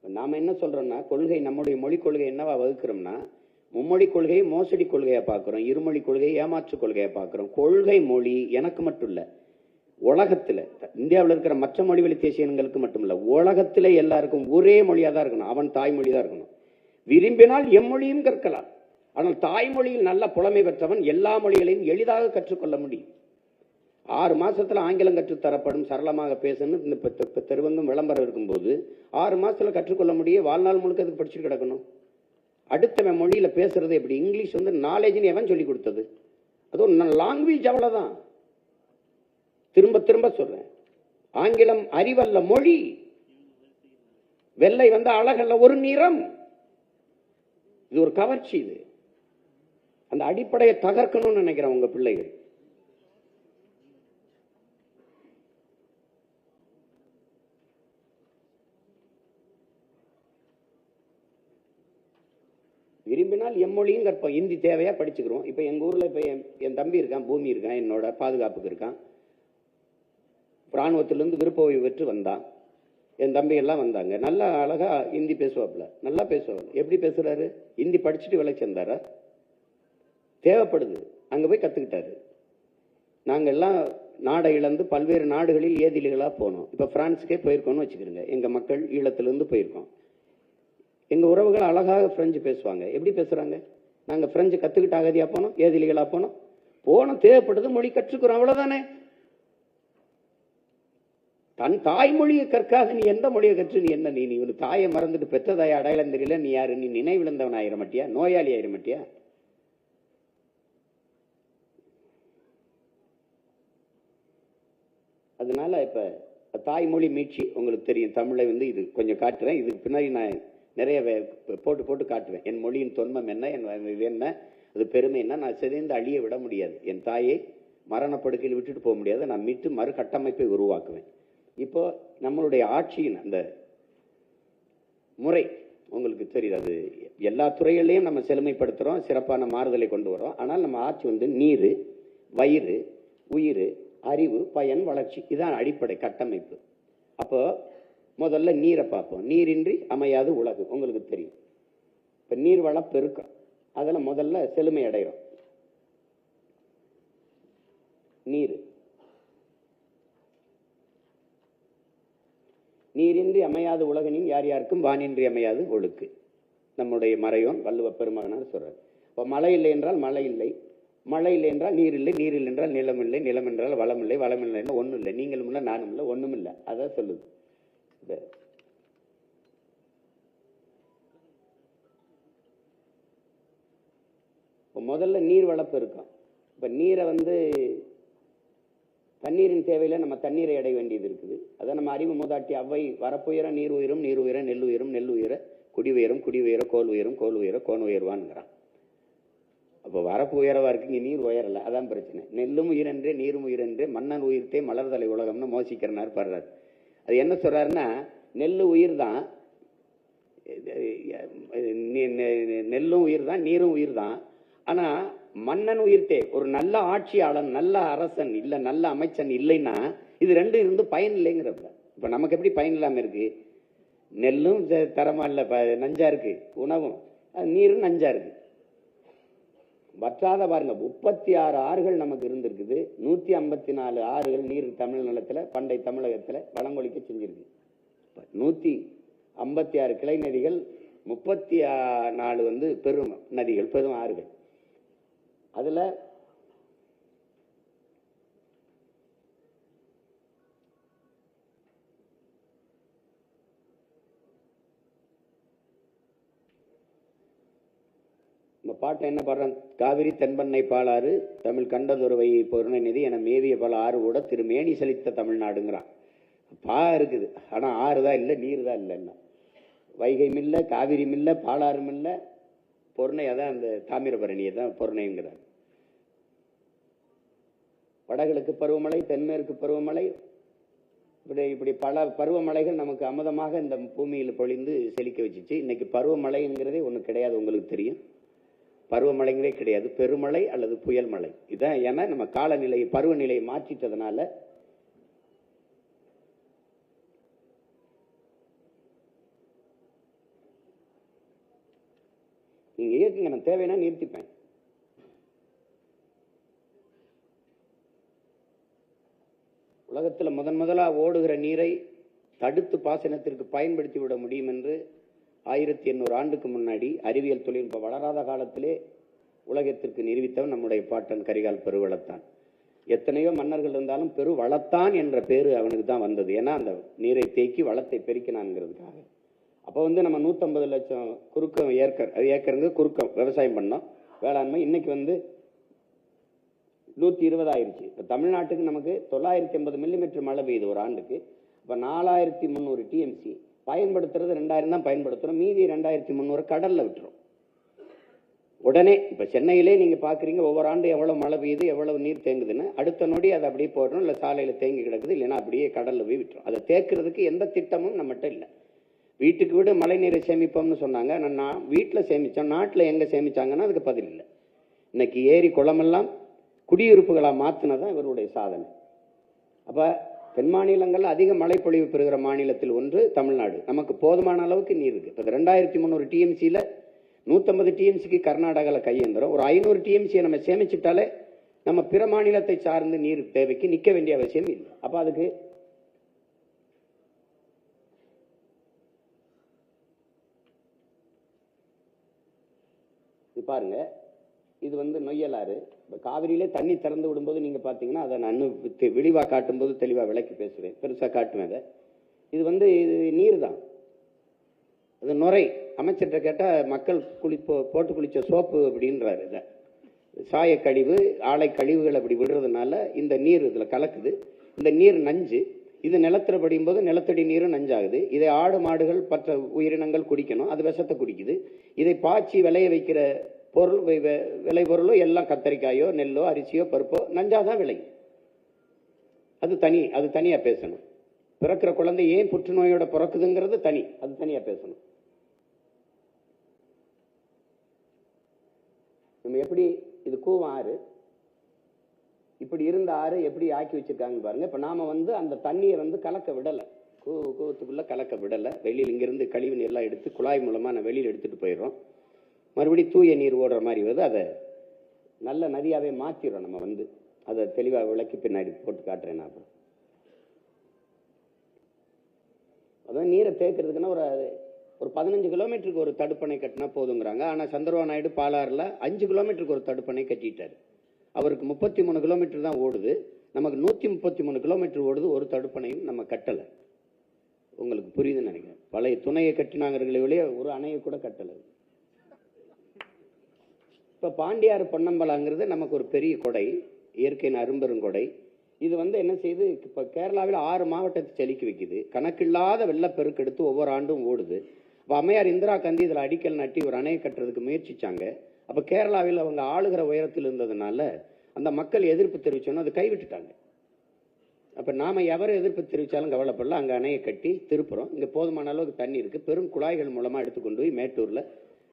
நாம என்ன சொல்றோம்னா, கொள்கை, நம்முடைய மொழி கொள்கை என்னவா வகுக்கிறோம்னா, மும்மொழி கொள்கையை மோசடி கொள்கையா பார்க்கிறோம், இருமொழி கொள்கையை ஏமாற்று கொள்கையா பார்க்கிறோம். கொள்கை மொழி எனக்கு மட்டும் இல்ல, உலகத்தில் இந்தியாவில் இருக்கிற மற்ற மொழி வழி தேசிய இனங்களுக்கு மட்டுமில்ல, உலகத்திலே எல்லாருக்கும் ஒரே மொழியாக தான் இருக்கணும். அவன் தாய்மொழி தான் இருக்கணும். விரும்பினால் எம்மொழியும் கற்கலாம். ஆனால் தாய்மொழியில் நல்ல புலமை பெற்றவன் எல்லா மொழிகளையும் எளிதாக கற்றுக்கொள்ள முடியும். 6 மாசத்துல ஆங்கிலம் கற்றுத்தரப்படும், சரளமாக பேசணும். இந்த தெருவங்கும் விளம்பரம் இருக்கும்போது 6 மாசத்துல கற்றுக்கொள்ள முடியும். வாழ்நாள் முழுக்க அதுக்கு படிச்சுட்டு கிடக்கணும். அடுத்த மொழியில பேசுறது எப்படி? இங்கிலீஷ் வந்து நாலேஜ்னு எவன் சொல்லி கொடுத்தது? அது ஒரு லாங்குவேஜ், அவ்வளவுதான். திரும்ப திரும்ப சொல்றேன், ஆங்கிலம் அறிவல்ல, மொழி. வெள்ளை வந்து அழகல்ல, ஒரு நிறம். இது ஒரு கவர்ச்சி. இது அந்த அடிப்படையை தகர்க்கணும்னு நினைக்கிறேன் உங்க பிள்ளைகள். விரும்பினால் எம்மொழியும் கற்போம். ஹிந்தி தேவையா படிச்சுக்கிறோம். இப்ப எங்க ஊர்ல இப்ப என் தம்பி இருக்கான், பூமி இருக்கான், என்னோட பாதுகாப்புக்கு இருக்கான். ராணுவத்திலிருந்து விருப்ப ஓய்வு பெற்று வந்தான். என் தம்பி எல்லாம் வந்தாங்க. நல்லா அழகா ஹிந்தி பேசுவாப்புல, நல்லா பேசுவாங்க. எப்படி பேசுறாரு? ஹிந்தி படிச்சுட்டு வேலை சேர்ந்தாரா? தேவைப்படுது, அங்க போய் கத்துக்கிட்டாரு. நாங்க எல்லாம் நாடை இழந்து பல்வேறு நாடுகளில் ஏதிலிகளா போனோம். இப்ப பிரான்ஸுக்கே போயிருக்கோம்னு வச்சுக்கிறோங்க. எங்க மக்கள் ஈழத்திலிருந்து போயிருக்கோம். எங்க உறவுகள் அழகாக பிரெஞ்சு பேசுவாங்க. எப்படி பேசுறாங்க? நாங்க பிரெஞ்சு கத்துக்கிட்டு அகதியா போனோம், ஏதிலிகளா போனோம். தேவைப்படுது, மொழி கற்றுக்கிறோம், அவ்வளவுதானே. தன் தாய்மொழியை கற்காத நீ எந்த மொழியை கற்று நீ என்ன? நீ ஒரு தாயை மறந்துட்டு பெற்ற தாயை அடையாளம் தெரியல, நீ யாரு? நீ நினைவிழந்தவன் ஆயிர மாட்டியா? நோயாளி ஆயிர மாட்டியா? அதனால இப்ப தாய்மொழி மீட்சி உங்களுக்கு தெரியும். தமிழை வந்து இது கொஞ்சம் காட்டுறேன். இதுக்கு பின்னாடி நான் நிறைய போட்டு காட்டுவேன். என் மொழியின் தொன்மம் என்ன, இது என்ன, அது பெருமை என்ன. நான் சிதைந்து அழிய விட முடியாது. என் தாயை மரணப்படுக்கையில் விட்டுட்டு போக முடியாது. நான் மீட்டு மறு கட்டமைப்பை உருவாக்குவேன். இப்போ நம்மளுடைய ஆட்சியின் அந்த முறை உங்களுக்கு தெரியுது. அது எல்லா துறைகளையும் நம்ம செழுமைப்படுத்துறோம், சிறப்பான மாறுதலை கொண்டு வரோம். ஆனால் நம்ம ஆட்சி வந்து நீர், வயிறு, உயிர், அறிவு, பயன், வளர்ச்சி, இதான் அடிப்படை கட்டமைப்பு. அப்போ முதல்ல நீரை பார்ப்போம். நீரின்றி அமையாது உலகு, உங்களுக்கு தெரியும். இப்ப நீர்வள பெருக்கம், அதில் முதல்ல செழுமை அடைகிறோம். நீரின்றி அமையாது உலகனின் யார் யாருக்கும் வானின்றி அமையாது ஒழுக்கு. நம்முடைய மறையோன் வள்ளுவ பெருமகனார் சொல்றார். இப்போ மழை இல்லை என்றால் மழை இல்லை, மழை இல்லை என்றால் நீர் இல்லை, நீர் இல்லை என்றால் நிலம் இல்லை, நிலம் என்றால் வளம் இல்லை, வளம் இல்லை என்றால் ஒன்றும் இல்லை, நீங்களும் இல்லை, நானும் இல்லை, ஒன்றும் இல்லை. அதான் சொல்லுது. முதல்ல நீர் வளர்ப்பு இருக்கும். இப்போ நீரை வந்து தண்ணீரின் தேவையில நம்ம தண்ணீரை அடைய வேண்டியது இருக்குது. அதான் நம்ம அறிவு மூதாட்டி அவ்வை வரப்புயர நீர் உயரும், நீர் உயர நெல் உயரும், நெல் உயர குடி உயரும், குடி உயர கோல் உயரும், கோல் உயர கோன் உயர்வான்ங்கிறான். அப்போ வரப்பு உயரவா இருக்கு, இங்கே நீர் உயரல, அதான் பிரச்சனை. நெல்லும் உயிரென்றே நீரும் உயிரென்றே மன்னன் உயிர்த்தே மலர்தலை உலகம்னு மோசிக்கிறனார் பாடுறாரு. அது என்ன சொல்றாருன்னா, நெல் உயிர் தான், நெல்லும் உயிர் தான், நீரும் உயிர் தான். ஆனா மன்னன் உயிர்த்தே ஒரு நல்ல ஆட்சியாளன், நல்ல அரசன் இல்ல, நல்ல அமைச்சன் இல்லைன்னா இது ரெண்டும் இருந்து பயன் இல்லைங்கிறப்ப. இப்ப நமக்கு எப்படி பயன் இல்லாம இருக்கு? நெல்லும் தரமா இல்ல, நஞ்சா இருக்கு, உணவும், நீரும் நஞ்சா இருக்கு. வற்றாத பாருங்க, 36 ஆறுகள் நமக்கு இருந்திருக்குது. 154 ஆறுகள் நீர் தமிழ் நிலத்துல பண்டை தமிழகத்துல வளங்கொழிக்க செஞ்சிருக்கு. 156 கிளை நதிகள், 34 வந்து பெரும் நதிகள், பெரும் ஆறுகள். அதுல இந்த பாட்டை என்ன பாடுறான்? காவிரி தென்பண்ணை பாலாறு தமிழ் கண்டதொருவை பொருணை நிதி என மேவிய பல ஆறு கூட திருமேனி செழித்த தமிழ்நாடுங்கிறான். பா இருக்குது, ஆனா ஆறு தான் இல்லை, நீர் தான் இல்லைன்னா. வைகையும் இல்லை, காவிரியும் இல்லை, பாலாறும் இல்லை, பொருணை, அதான் அந்த தாமிரபரணியை தான் பொருணைங்கிறார். வடகிழக்கு பருவமழை, தென்மேற்கு பருவமழை, இப்படி பல பருவமழைகள் நமக்கு அமுதமாக இந்த பூமியில் பொழிந்து செழிக்க வச்சிச்சு. இன்னைக்கு பருவமழைங்கிறதே ஒன்று கிடையாது, உங்களுக்கு தெரியும். பருவமழைங்கிறதே கிடையாது, பெருமழை அல்லது புயல் மழை இதான். ஏன்னா நம்ம காலநிலை பருவநிலையை மாற்றிட்டதுனால நீங்க இயக்குங்க, நான் தேவைன்னா நிறுத்திப்பேன். உலகத்தில் முதலாக ஓடுகிற நீரை தடுத்து பாசனத்திற்கு பயன்படுத்தி விட முடியும் என்று 1800 ஆண்டுக்கு முன்னாடி அறிவியல் தொழில்நுட்பம் வளராத காலத்திலே உலகத்திற்கு நிரூபித்தவன் நம்முடைய பாட்டன் கரிகால் பெருவளத்தான். எத்தனையோ மன்னர்கள் இருந்தாலும் பெருவளத்தான் என்ற பேரு அவனுக்கு தான் வந்தது. ஏன்னா அந்த நீரை தேக்கி வளத்தை பெருக்கினான்ங்கிறதுக்காக. அப்போ நம்ம 150 லட்சம் குறுக்கம் ஏக்கருங்க குறுக்கம் விவசாயம் பண்ணோம் வேளாண்மை. இன்னைக்கு 120 ஆயிருச்சு. இப்போ தமிழ்நாட்டுக்கு நமக்கு 980 மில்லிமீட்டர் மழை பெய்யுது ஒரு ஆண்டுக்கு. இப்போ 4300 டிஎம்சி பயன்படுத்துறது 2000 தான் பயன்படுத்துகிறோம். மீதி 2300 கடலில் விட்டுரும். உடனே இப்போ சென்னையிலே நீங்கள் பார்க்குறீங்க ஒவ்வொரு ஆண்டு எவ்வளோ மழை பெய்யுது எவ்வளவு நீர் தேங்குதுன்னு. அடுத்த நொடி அதை அப்படியே போடுறோம், இல்லை சாலையில் தேங்கி கிடக்குது, இல்லைன்னா அப்படியே கடலில் போய் விட்டுரும். அதை தேக்கிறதுக்கு எந்த திட்டமும் நம்மகிட்ட இல்லை. வீட்டுக்கு வீடு மழை நீரை சேமிப்போம்னு சொன்னாங்க. நான் வீட்டில் சேமித்தோம், நாட்டில் எங்கே சேமிச்சாங்கன்னா அதுக்கு பதில் இல்லை. இன்னைக்கு ஏரி குளமெல்லாம் குடியிருப்புகளாக மாற்றினதான் இவருடைய சாதனை. அப்போ தென் மாநிலங்களில் அதிக மழைப்பொழிவு பெறுகிற மாநிலத்தில் ஒன்று தமிழ்நாடு. நமக்கு போதுமான அளவுக்கு நீர் இருக்குது. இப்போ 2300 டிஎம்சியில் 150 டிஎம்சிக்கு கர்நாடகாவில் கையேந்திரம். ஒரு 500 டிஎம்சியை நம்ம சேமிச்சுட்டாலே நம்ம பிற மாநிலத்தை சார்ந்து நீர் தேவைக்கு நிற்க வேண்டிய அவசியம் இல்லை. அப்போ அதுக்கு பாருங்க, இது நொய்யலாறு. இப்போ காவிரியிலே தண்ணி திறந்து விடும்போது நீங்கள் பார்த்தீங்கன்னா அதை நான் விழிவாக காட்டும்போது தெளிவாக விளக்கி பேசுவேன், பெருசாக காட்டுவேன். அதை இது இது நீர் தான். அது நுரை. அமைச்சர்கிட்ட கேட்டால் மக்கள் போட்டு குளித்த சோப்பு அப்படின்றாரு. இதை சாயக்கழிவு ஆலை கழிவுகள் அப்படி விடுறதுனால இந்த நீர் இதில் கலக்குது. இந்த நீர் நஞ்சு. இது நிலத்தில் படியும் போது நிலத்தடி நீரும் நஞ்சாகுது. இதை ஆடு மாடுகள் மற்ற உயிரினங்கள் குடிக்கணும், அது விஷத்தை குடிக்குது. இதை பாய்ச்சி விளைய வைக்கிற பொருள் விளை பொருளோ எல்லாம் கத்தரிக்காயோ நெல்லோ அரிசியோ பருப்போ நஞ்சாதான் விளையும். அது தனியாக பேசணும். பிறக்கிற குழந்தை ஏன் புற்றுநோயோட பிறக்குதுங்கிறது தனி, அது தனியாக பேசணும். நம்ம எப்படி இது கூவம் ஆறு இப்படி இருந்த ஆறு எப்படி ஆக்கி வச்சிருக்காங்க பாருங்க. இப்போ நாம அந்த தண்ணியை கலக்க விடலை, கூவத்துக்குள்ள கலக்க விடலை. வெளியில் இங்கிருந்து கழிவு நீர்லாம் எடுத்து குழாய் மூலமாக நான் வெளியில் எடுத்துட்டு போயிடுறோம். மறுபடியும் தூய நீர் ஓடுற மாதிரி வருது. அதை நல்ல நதியாவே மாற்றிடுறோம். நம்ம அதை தெளிவாக விளக்கி பின்னாடி போட்டு காட்டுறேன். நான் அதான் நீரை தேக்கிறதுக்குன்னா ஒரு 15 கிலோமீட்டருக்கு ஒரு தடுப்பணை கட்டினா போதுங்கிறாங்க. ஆனால் சந்திரபாபு நாயுடு பாலாறில் 5 கிலோமீட்டருக்கு ஒரு தடுப்பணை கட்டிட்டார். அவருக்கு 33 கிலோமீட்டர் தான் ஓடுது, நமக்கு 133 கிலோமீட்டர் ஓடுது. ஒரு தடுப்பணையும் நம்ம கட்டலை. உங்களுக்கு புரியுதுன்னு நினைக்கிறேன். பழைய துணையை கட்டினாங்கிறங்களே வெளியே ஒரு அணையை கூட கட்டலை. இப்போ பாண்டியாறு பொன்னம்பலாங்கிறது நமக்கு ஒரு பெரிய கொடை, இயற்கையின் அரும்பெருங்கொடை. இது என்ன செய்யுது, இப்போ கேரளாவில் 6 மாவட்டத்தை செலுக்கி வைக்குது. கணக்கில்லாத வெள்ளப்பெருக்கு எடுத்து ஒவ்வொரு ஆண்டும் ஓடுது. இப்போ அம்மையார் இந்திரா காந்தி இதில் அடிக்கல் நட்டி ஒரு அணையை கட்டுறதுக்கு முயற்சிச்சாங்க. அப்போ கேரளாவில் அவங்க ஆளுகிற உயரத்தில் இருந்ததுனால அந்த மக்கள் எதிர்ப்பு தெரிவிச்சோன்னா அதை கைவிட்டுட்டாங்க. அப்போ நாம் எவரை எதிர்ப்பு தெரிவித்தாலும் கவலைப்படல, அங்கே அணையை கட்டி திருப்புறோம். இங்கே போதுமான அளவுக்கு தண்ணி இருக்குது. பெரும் குழாய்கள் மூலமாக எடுத்துக்கொண்டு போய் மேட்டூரில்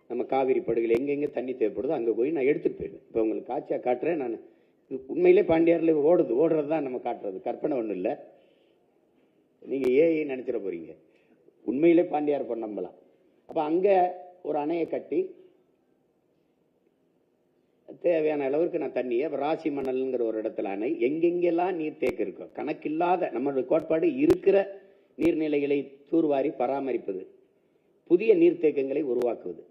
நம்ம காவிரி படுகையில் எங்கெங்கே தண்ணி தேவைப்படுதோ அங்கே போய் நான் எடுத்துகிட்டு போயிடுவேன். இப்போ உங்களுக்கு காட்சியாக காட்டுறேன். நான் உண்மையிலே பாண்டியாரில் ஓடுறது தான் நம்ம காட்டுறது, கற்பனை ஒன்றும் இல்லை. நீங்கள் ஏஐ நினச்சிட போகிறீங்க. உண்மையிலே பாண்டியார் பொன்னம்பலம். அப்போ அங்கே ஒரு அணையை கட்டி தேவையான அளவுக்கு நான் தண்ணியை ராசி மணல்ங்கிற ஒரு இடத்துல அணை எங்கெங்கெல்லாம் நீர் தேக்க இருக்கும் கணக்கில்லாத நம்மளுடைய கோட்பாடு இருக்கிற நீர்நிலைகளை தூர்வாரி பராமரிப்பது, புதிய நீர்த்தேக்கங்களை உருவாக்குவது.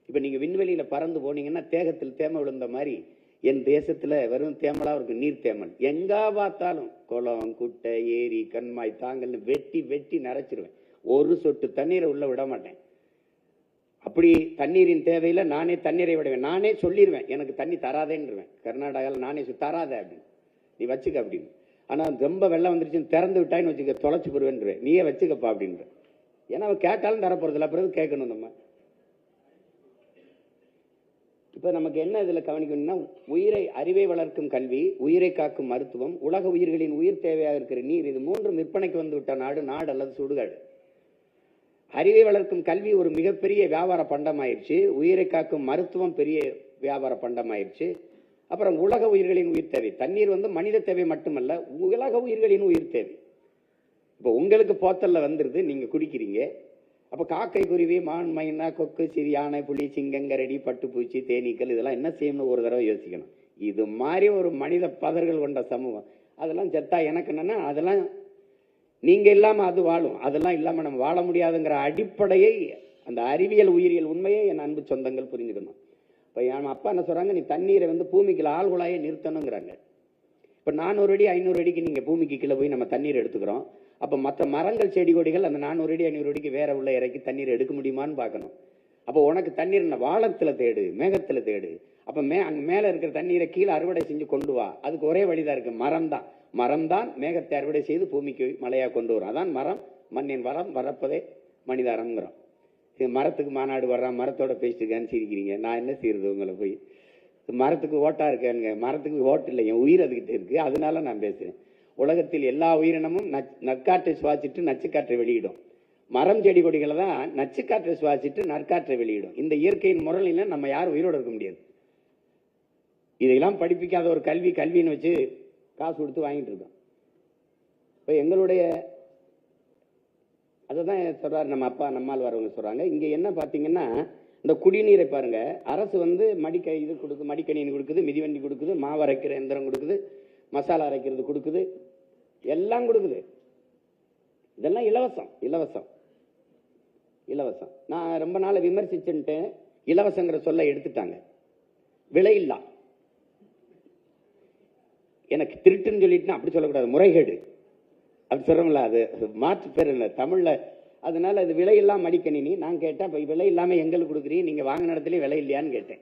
இப்போ நீங்கள் விண்வெளியில் பறந்து போனீங்கன்னா தேகத்தில் தேம விழுந்த மாதிரி என் தேசத்தில் வெறும் தேமலாக இருக்கும். நீர் தேமல் எங்கே பார்த்தாலும் குளம் குட்டை ஏரி கண்மாய் தாங்கல்னு வெட்டி வெட்டி நிறைச்சிருவேன். ஒரு சொட்டு தண்ணீரை உள்ள விட மாட்டேன். அப்படி தண்ணீரின் தேவையில் நானே தண்ணீரை விடுவேன். நானே சொல்லிடுவேன் எனக்கு தண்ணி தராதேன்னுருவேன். கர்நாடகாவில் நானே தராத அப்படின்னு, நீ வச்சுக்க அப்படின்னு. ஆனால் ரொம்ப வெள்ளம் வந்துருச்சுன்னு திறந்து விட்டாயின்னு வச்சுக்க, தொலைச்சி போடுவேன்ருவேன். நீயே வச்சுக்கப்பா அப்படின்ற. ஏன்னா அவன் கேட்டாலும் தரப்போறதில்ல, அப்புறம் கேட்கணும் நம்ம. இப்போ நமக்கு என்ன இதில் கவனிக்கணும்னா, அறிவை வளர்க்கும் கல்வி, உயிரை காக்கும் மருத்துவம், உலக உயிர்களின் உயிர் தேவையாக இருக்கிற நீர், இது மூன்றும் விற்பனைக்கு வந்து விட்ட நாடு அல்லது சுடுகாடு. அறிவை வளர்க்கும் கல்வி ஒரு மிகப்பெரிய வியாபார பண்டமாயிருச்சு. உயிரை காக்கும் மருத்துவம் பெரிய வியாபார பண்டமாயிருச்சு. அப்புறம் உலக உயிர்களின் உயிர் தேவை. தண்ணீர் மனித தேவை மட்டுமல்ல, உலக உயிர்களின் உயிர் தேவை. இப்போ உங்களுக்கு போத்தல்ல வந்துருது, நீங்க குடிக்கிறீங்க. அப்போ காக்கை குருவி மான் மைனா கொக்கு சிறு யானை புலி சிங்கங்கரடி பட்டுப்பூச்சி தேனீக்கள் இதெல்லாம் என்ன செய்யணும்னு ஒரு தடவை யோசிக்கணும். இது மாதிரி ஒரு மனித பதர்கள் கொண்ட சமூகம் அதெல்லாம் செத்தா எனக்கு என்னன்னா அதெல்லாம் நீங்க இல்லாம அது வாழும், அதெல்லாம் இல்லாம நம்ம வாழ முடியாதுங்கிற அடிப்படையை, அந்த அறிவியல் உயிரியல் உண்மையை என் அன்பு சொந்தங்கள் புரிஞ்சுக்கணும். இப்போ என் அப்பா என்ன சொல்றாங்க, நீ தண்ணீரை வந்து பூமிக்குள்ள ஆழ்குழாயை நிறுத்தணுங்கிறாங்க. இப்போ 400 அடி 500 அடிக்கு நீங்க பூமிக்கு கீழே போய் நம்ம தண்ணீர் எடுத்துக்கிறோம். அப்போ மற்ற மரங்கள் செடி கொடிகள் அந்த 400 அடி 500 அடிக்கு வேற உள்ள இறக்கி தண்ணீர் எடுக்க முடியுமான்னு பார்க்கணும். அப்போ உனக்கு தண்ணீர் வானத்துல தேடு, மேகத்துல தேடு. அப்போ அங்க மேல இருக்கிற தண்ணீரை கீழே அறுவடை செஞ்சு கொண்டு வா. அதுக்கு ஒரே வழிதான் இருக்கு, மரம் தான் மேகத்தை அறுவடை செய்து பூமிக்கு மழையா கொண்டு வரும். அதான் மரம், மண்ணின் வரம் வரப்பதே மனிதாரம்ங்கிறோம். மரத்துக்கு மாநாடு வர்றான், மரத்தோட பேசிட்டுக்கான்னு சிரிக்கிறீங்க. நான் என்ன செய்யறது உங்களை போய்? மரத்துக்கு ஓட்டா இருக்கானுங்க, மரத்துக்கு ஓட்டு இல்லை, என் உயிர் அதுகிட்ட இருக்கு, அதனால நான் பேசுறேன். உலகத்தில் எல்லா உயிரினமும் நற்காற்றை சுவாசிட்டு நச்சுக்காற்றை வெளியிடும். மரம் செடி கொடிகளை தான் நச்சுக்காற்றை சுவாசிட்டு நற்காற்றை வெளியிடும். இந்த இயற்கையின் முறையில நம்ம யாரும் உயிரோடு இருக்க முடியாது. இதையெல்லாம் படிப்பிக்காத ஒரு கல்வின்னு வச்சு காசு கொடுத்து வாங்கிட்டு இருக்கோம். இப்போ எங்களுடைய அதை தான் சொல்றாரு நம்ம அப்பா நம்மால் வரவங்க சொல்றாங்க. இங்க என்ன பார்த்தீங்கன்னா, இந்த குடிநீரை பாருங்க, அரசு வந்து இது கொடுக்குது, மடிக்கணினி கொடுக்குது, மிதிவண்டி கொடுக்குது, மாவு அரைக்கிற எந்திரம் கொடுக்குது, மசாலா அரைக்கிறது கொடுக்குது, எல்லாம் கொடுக்குது. இதெல்லாம் இலவசம். நான் ரொம்ப நாளை விமர்சிச்சுட்டேன், இலவசங்கிற சொல்ல எடுத்துட்டாங்க. விலையில்லா, எனக்கு திருட்டுன்னு சொல்லிட்டுனா அப்படி சொல்லக்கூடாது, முறைகேடு அப்படி சொல்றோம்ல, அது மாற்று பேர் இல்லை தமிழ்ல. அதனால அது விலையில்லா மடிக்கணினி. நான் கேட்டேன், இப்போ விலை இல்லாம எங்களுக்கு கொடுக்குறீங்க, நீங்க வாங்கின இடத்துல விலை இல்லையான்னு கேட்டேன்.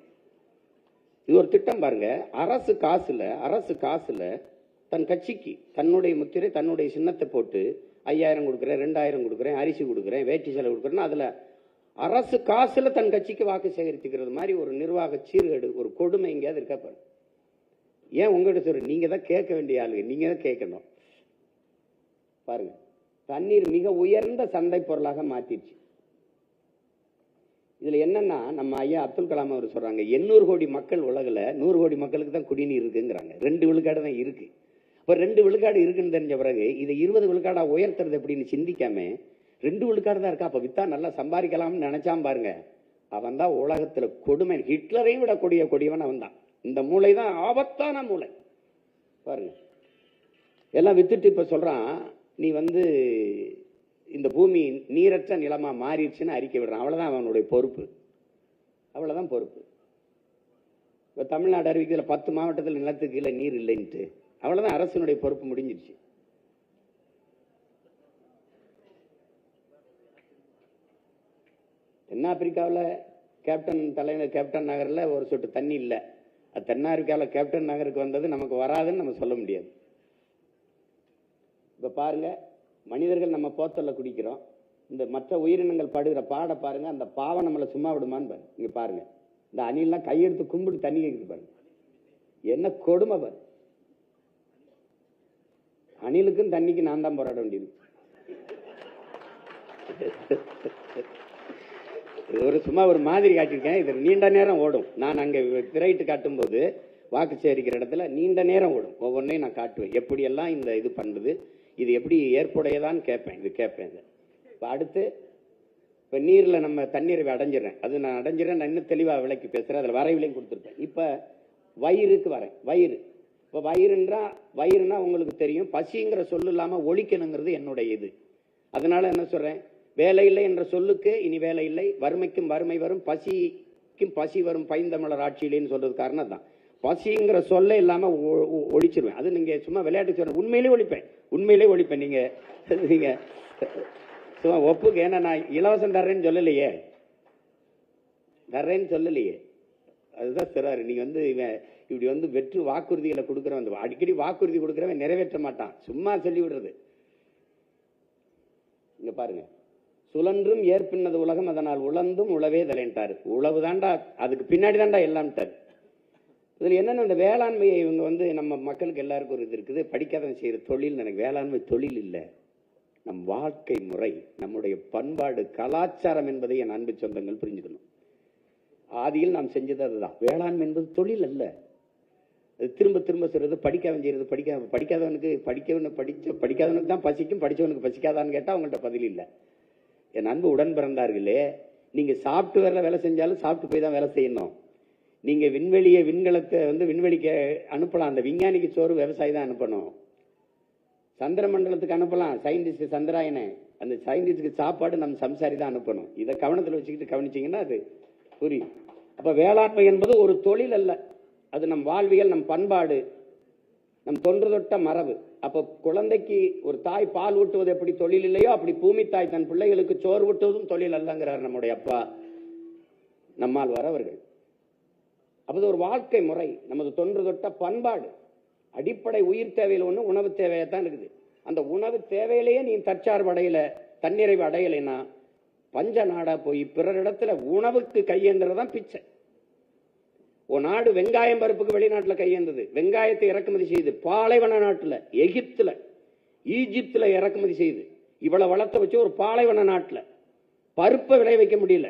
இது ஒரு திட்டம் பாருங்க. அரசு காசுல தன் கட்சிக்கு தன்னுடைய முத்திரை, தன்னுடைய சின்னத்தை போட்டு 5000 கொடுக்குறேன், 2000 கொடுக்குறேன், அரிசி கொடுக்குறேன், வேட்டி செலவு கொடுக்குறேன்னு அதுல அரசு காசுல தன் கட்சிக்கு வாக்கு சேகரித்துக்கிறது மாதிரி ஒரு நிர்வாக சீர்கேடு, ஒரு கொடுமை எங்கேயாவது இருக்கா பாரு. ஏன் உங்ககிட்ட சொல்ற, நீங்க தான் கேட்க வேண்டிய ஆளுங்க, நீங்க தான் கேட்கணும். பாருங்க, தண்ணீர் மிக உயர்ந்த சந்தை பொருளாக மாத்திருச்சு. இதுல என்னன்னா, நம்ம ஐயா அப்துல் கலாம் அவர் சொல்றாங்க, 800 கோடி மக்கள் உலகில் 100 கோடி மக்களுக்கு தான் குடிநீர் இருக்குங்கிறாங்க. 2 விழுக்காடு தான் இருக்கு. இப்போ 2 விழுக்காடு இருக்குன்னு தெரிஞ்ச பிறகு இதை 20 விழுக்காடா உயர்த்துறது அப்படின்னு சிந்திக்காம 2 விழுக்காடு தான் இருக்கா, அப்ப வித்தா நல்லா சம்பாதிக்கலாம்னு நினைச்சாம் பாருங்க. அவன் தான் உலகத்துல கொடுமை, ஹிட்லரையும் விட கொடியவன் அவன் தான். இந்த மூளை தான் ஆபத்தான மூளை. பாருங்க, எல்லாம் வித்துட்டு இப்ப சொல்றான், நீ வந்து இந்த பூமி நீரற்ற நிலமா மாறிடுச்சுன்னு அறிக்கை விடுறான். அவ்வளவுதான் அவனுடைய பொறுப்பு, அவ்வளவுதான் பொறுப்பு. இப்ப தமிழ்நாடு அறிவிக்கல 10 மாவட்டத்தில் நிலத்துக்கு கீழே நீர் இல்லைன்ட்டு, அவ்வளவுதான் அரசனுடைய பொறுப்பு முடிஞ்சிருச்சு. தென்னாப்பிரிக்காவில் கேப்டன் நகர்ல ஒரு சொட்டு தண்ணி இல்லை. அது தென்னாப்பிரிக்காவில் கேப்டன் நகருக்கு வந்தது நமக்கு வராதுன்னு நம்ம சொல்ல முடியாது. இப்ப பாருங்க, மனிதர்கள் நம்ம போத்தல்ல குடிக்கிறோம், இந்த மற்ற உயிரினங்கள் படுகிற பாட பாருங்க, அந்த பாவம் நம்மளை சும்மா விடுமான்னு பாருங்க. இங்க பாருங்க, இந்த அணிலாம் கையெடுத்து கும்பிட்டு தண்ணி கேட்குது பாருங்க, என்ன கொடுமை பாரு. அணிலுக்கும் தண்ணிக்கு நான் தான் போராட வேண்டியது. ஒரு சும்மா ஒரு மாதிரி காட்டியிருக்கேன். இது நீண்ட நேரம் ஓடும். நான் அங்கே திரையிட்டு காட்டும் போது வாக்கு சேகரிக்கிற இடத்துல நீண்ட நேரம் ஓடும். ஒவ்வொன்றையும் நான் காட்டுவேன், எப்படியெல்லாம் இந்த இது பண்ணுது, இது எப்படி ஏற்புடையதான்னு கேட்பேன். இது கேட்பேன். இப்போ அடுத்து, இப்போ நீரில் நம்ம தண்ணீரை அடைஞ்சிடறேன், அது நான் அடைஞ்சிடறேன். நான் இன்னும் தெளிவாக விளக்கி பேசுகிறேன், அதில் வரைவிலையும் கொடுத்துருப்பேன். இப்போ வயிறுக்கு வரேன். இப்போ வயிறுனா உங்களுக்கு தெரியும், பசிங்கிற சொல்லு இல்லாமல் ஒழிக்கணுங்கிறது என்னுடைய இது. அதனால என்ன சொல்கிறேன், வேலை இல்லை என்ற சொல்லுக்கு இனி வேலை இல்லை, வறுமைக்கும் வறுமை வரும், பசிக்கும் பசி வரும், பைந்தமிழர் ஆட்சியிலேன்னு சொல்றது காரணம் தான். பசிங்கிற சொல்ல இல்லாம ஒழிச்சிருவேன். அது நீங்க சும்மா விளையாட்டு சொல்ற, உண்மையிலே ஒழிப்பேன். நீங்க சும்மா ஒப்புக்கு, ஏன்னா நான் இலவசம் தர்றேன்னு சொல்லலையே, அதுதான் சொல்றாரு. நீங்க வந்து இப்படி வந்து வெற்று வாக்குறுதிகளை கொடுக்குறவன், அடிக்கடி வாக்குறுதி கொடுக்குறவன் நிறைவேற்ற மாட்டான், சும்மா சொல்லி விடுறது. இங்க பாருங்க, சுழன்றும் ஏற்பின்னது உலகம், அதனால் உழந்தும் உழவே தலைன்ட்டாரு. உழவு தாண்டா, அதுக்கு பின்னாடி தாண்டா எல்லாம்ட்டாரு. இதுல என்னன்னா, இந்த வேளாண்மையை இவங்க வந்து நம்ம மக்களுக்கு எல்லாருக்கும் ஒரு இது இருக்குது, படிக்காதவன் செய்யற தொழில். எனக்கு வேளாண்மை தொழில் இல்லை, நம் வாழ்க்கை முறை, நம்முடைய பண்பாடு, கலாச்சாரம் என்பதை என் அன்பு சொந்தங்கள் புரிஞ்சுக்கணும். ஆதியில் நாம் செஞ்சது அதுதான். வேளாண்மை என்பது தொழில் அல்ல. அது திரும்ப சொல்றது, படிக்காதவன் செய்யறது. படிக்காதவனுக்கு தான் பசிக்கும், படிச்சவனுக்கு பசிக்காதான்னு கேட்டா அவங்கள்ட்ட பதில் இல்லை. என் அன்பு உடன் பிறந்தார்களே, நீங்க சாப்பிட்டு வேலை செஞ்சாலும் சாப்பிட்டு போய் தான் வேலை செய்யணும். நீங்க விண்கலத்தை வந்து விண்வெளிக்கு அனுப்பலாம், அந்த விஞ்ஞானிக்கு சோறு விவசாயி தான் அனுப்பணும். சந்திர மண்டலத்துக்கு அனுப்பலாம் சயின்டிஸ்ட் சந்திராயனை, அந்த சயின்டிஸ்டுக்கு சாப்பாடு நம்ம சம்சாரி தான் அனுப்பணும். இதை கவனத்தில் வச்சுக்கிட்டு கவனிச்சிங்கன்னா அது புரியும். அப்போ வேளாண்மை என்பது ஒரு தொழில் அல்ல, அது நம் வாழ்வியல், நம் பண்பாடு, நம் தொன்று தொட்ட மரபு. அப்போ குழந்தைக்கு ஒரு தாய் பால் ஊட்டுவது எப்படி தொழில் இல்லையோ, அப்படி பூமி தாய் தன் பிள்ளைகளுக்கு சோறு ஊட்டுவதும் தொழில் அல்லங்கிறார் நம்முடைய அப்பா நம்மால் வரவர்கள். அப்போது ஒரு வாழ்க்கை முறை, நமது தொன்று தொட்ட பண்பாடு, அடிப்படை உயிர் தேவையில் ஒன்று உணவு தேவையத்தான் இருக்குது. அந்த உணவு தேவையிலேயே நீ தற்சார்பு அடையல, தன்னிறைவு அடையலைன்னா பஞ்ச நாடா போய் பிறரிடத்துல உணவுக்கு கையேந்துறதான் பிச்சை. ஒரு நாடு வெங்காயம் பருப்புக்கு வெளிநாட்டில் கையேந்தது, வெங்காயத்தை இறக்குமதி செய்து பாலைவன நாட்டில், எகிப்துல, ஈஜிப்துல இறக்குமதி செய்து இவ்வளவு வளர்த்த வச்சு ஒரு பாலைவன நாட்டில் பருப்பை விளை வைக்க முடியல.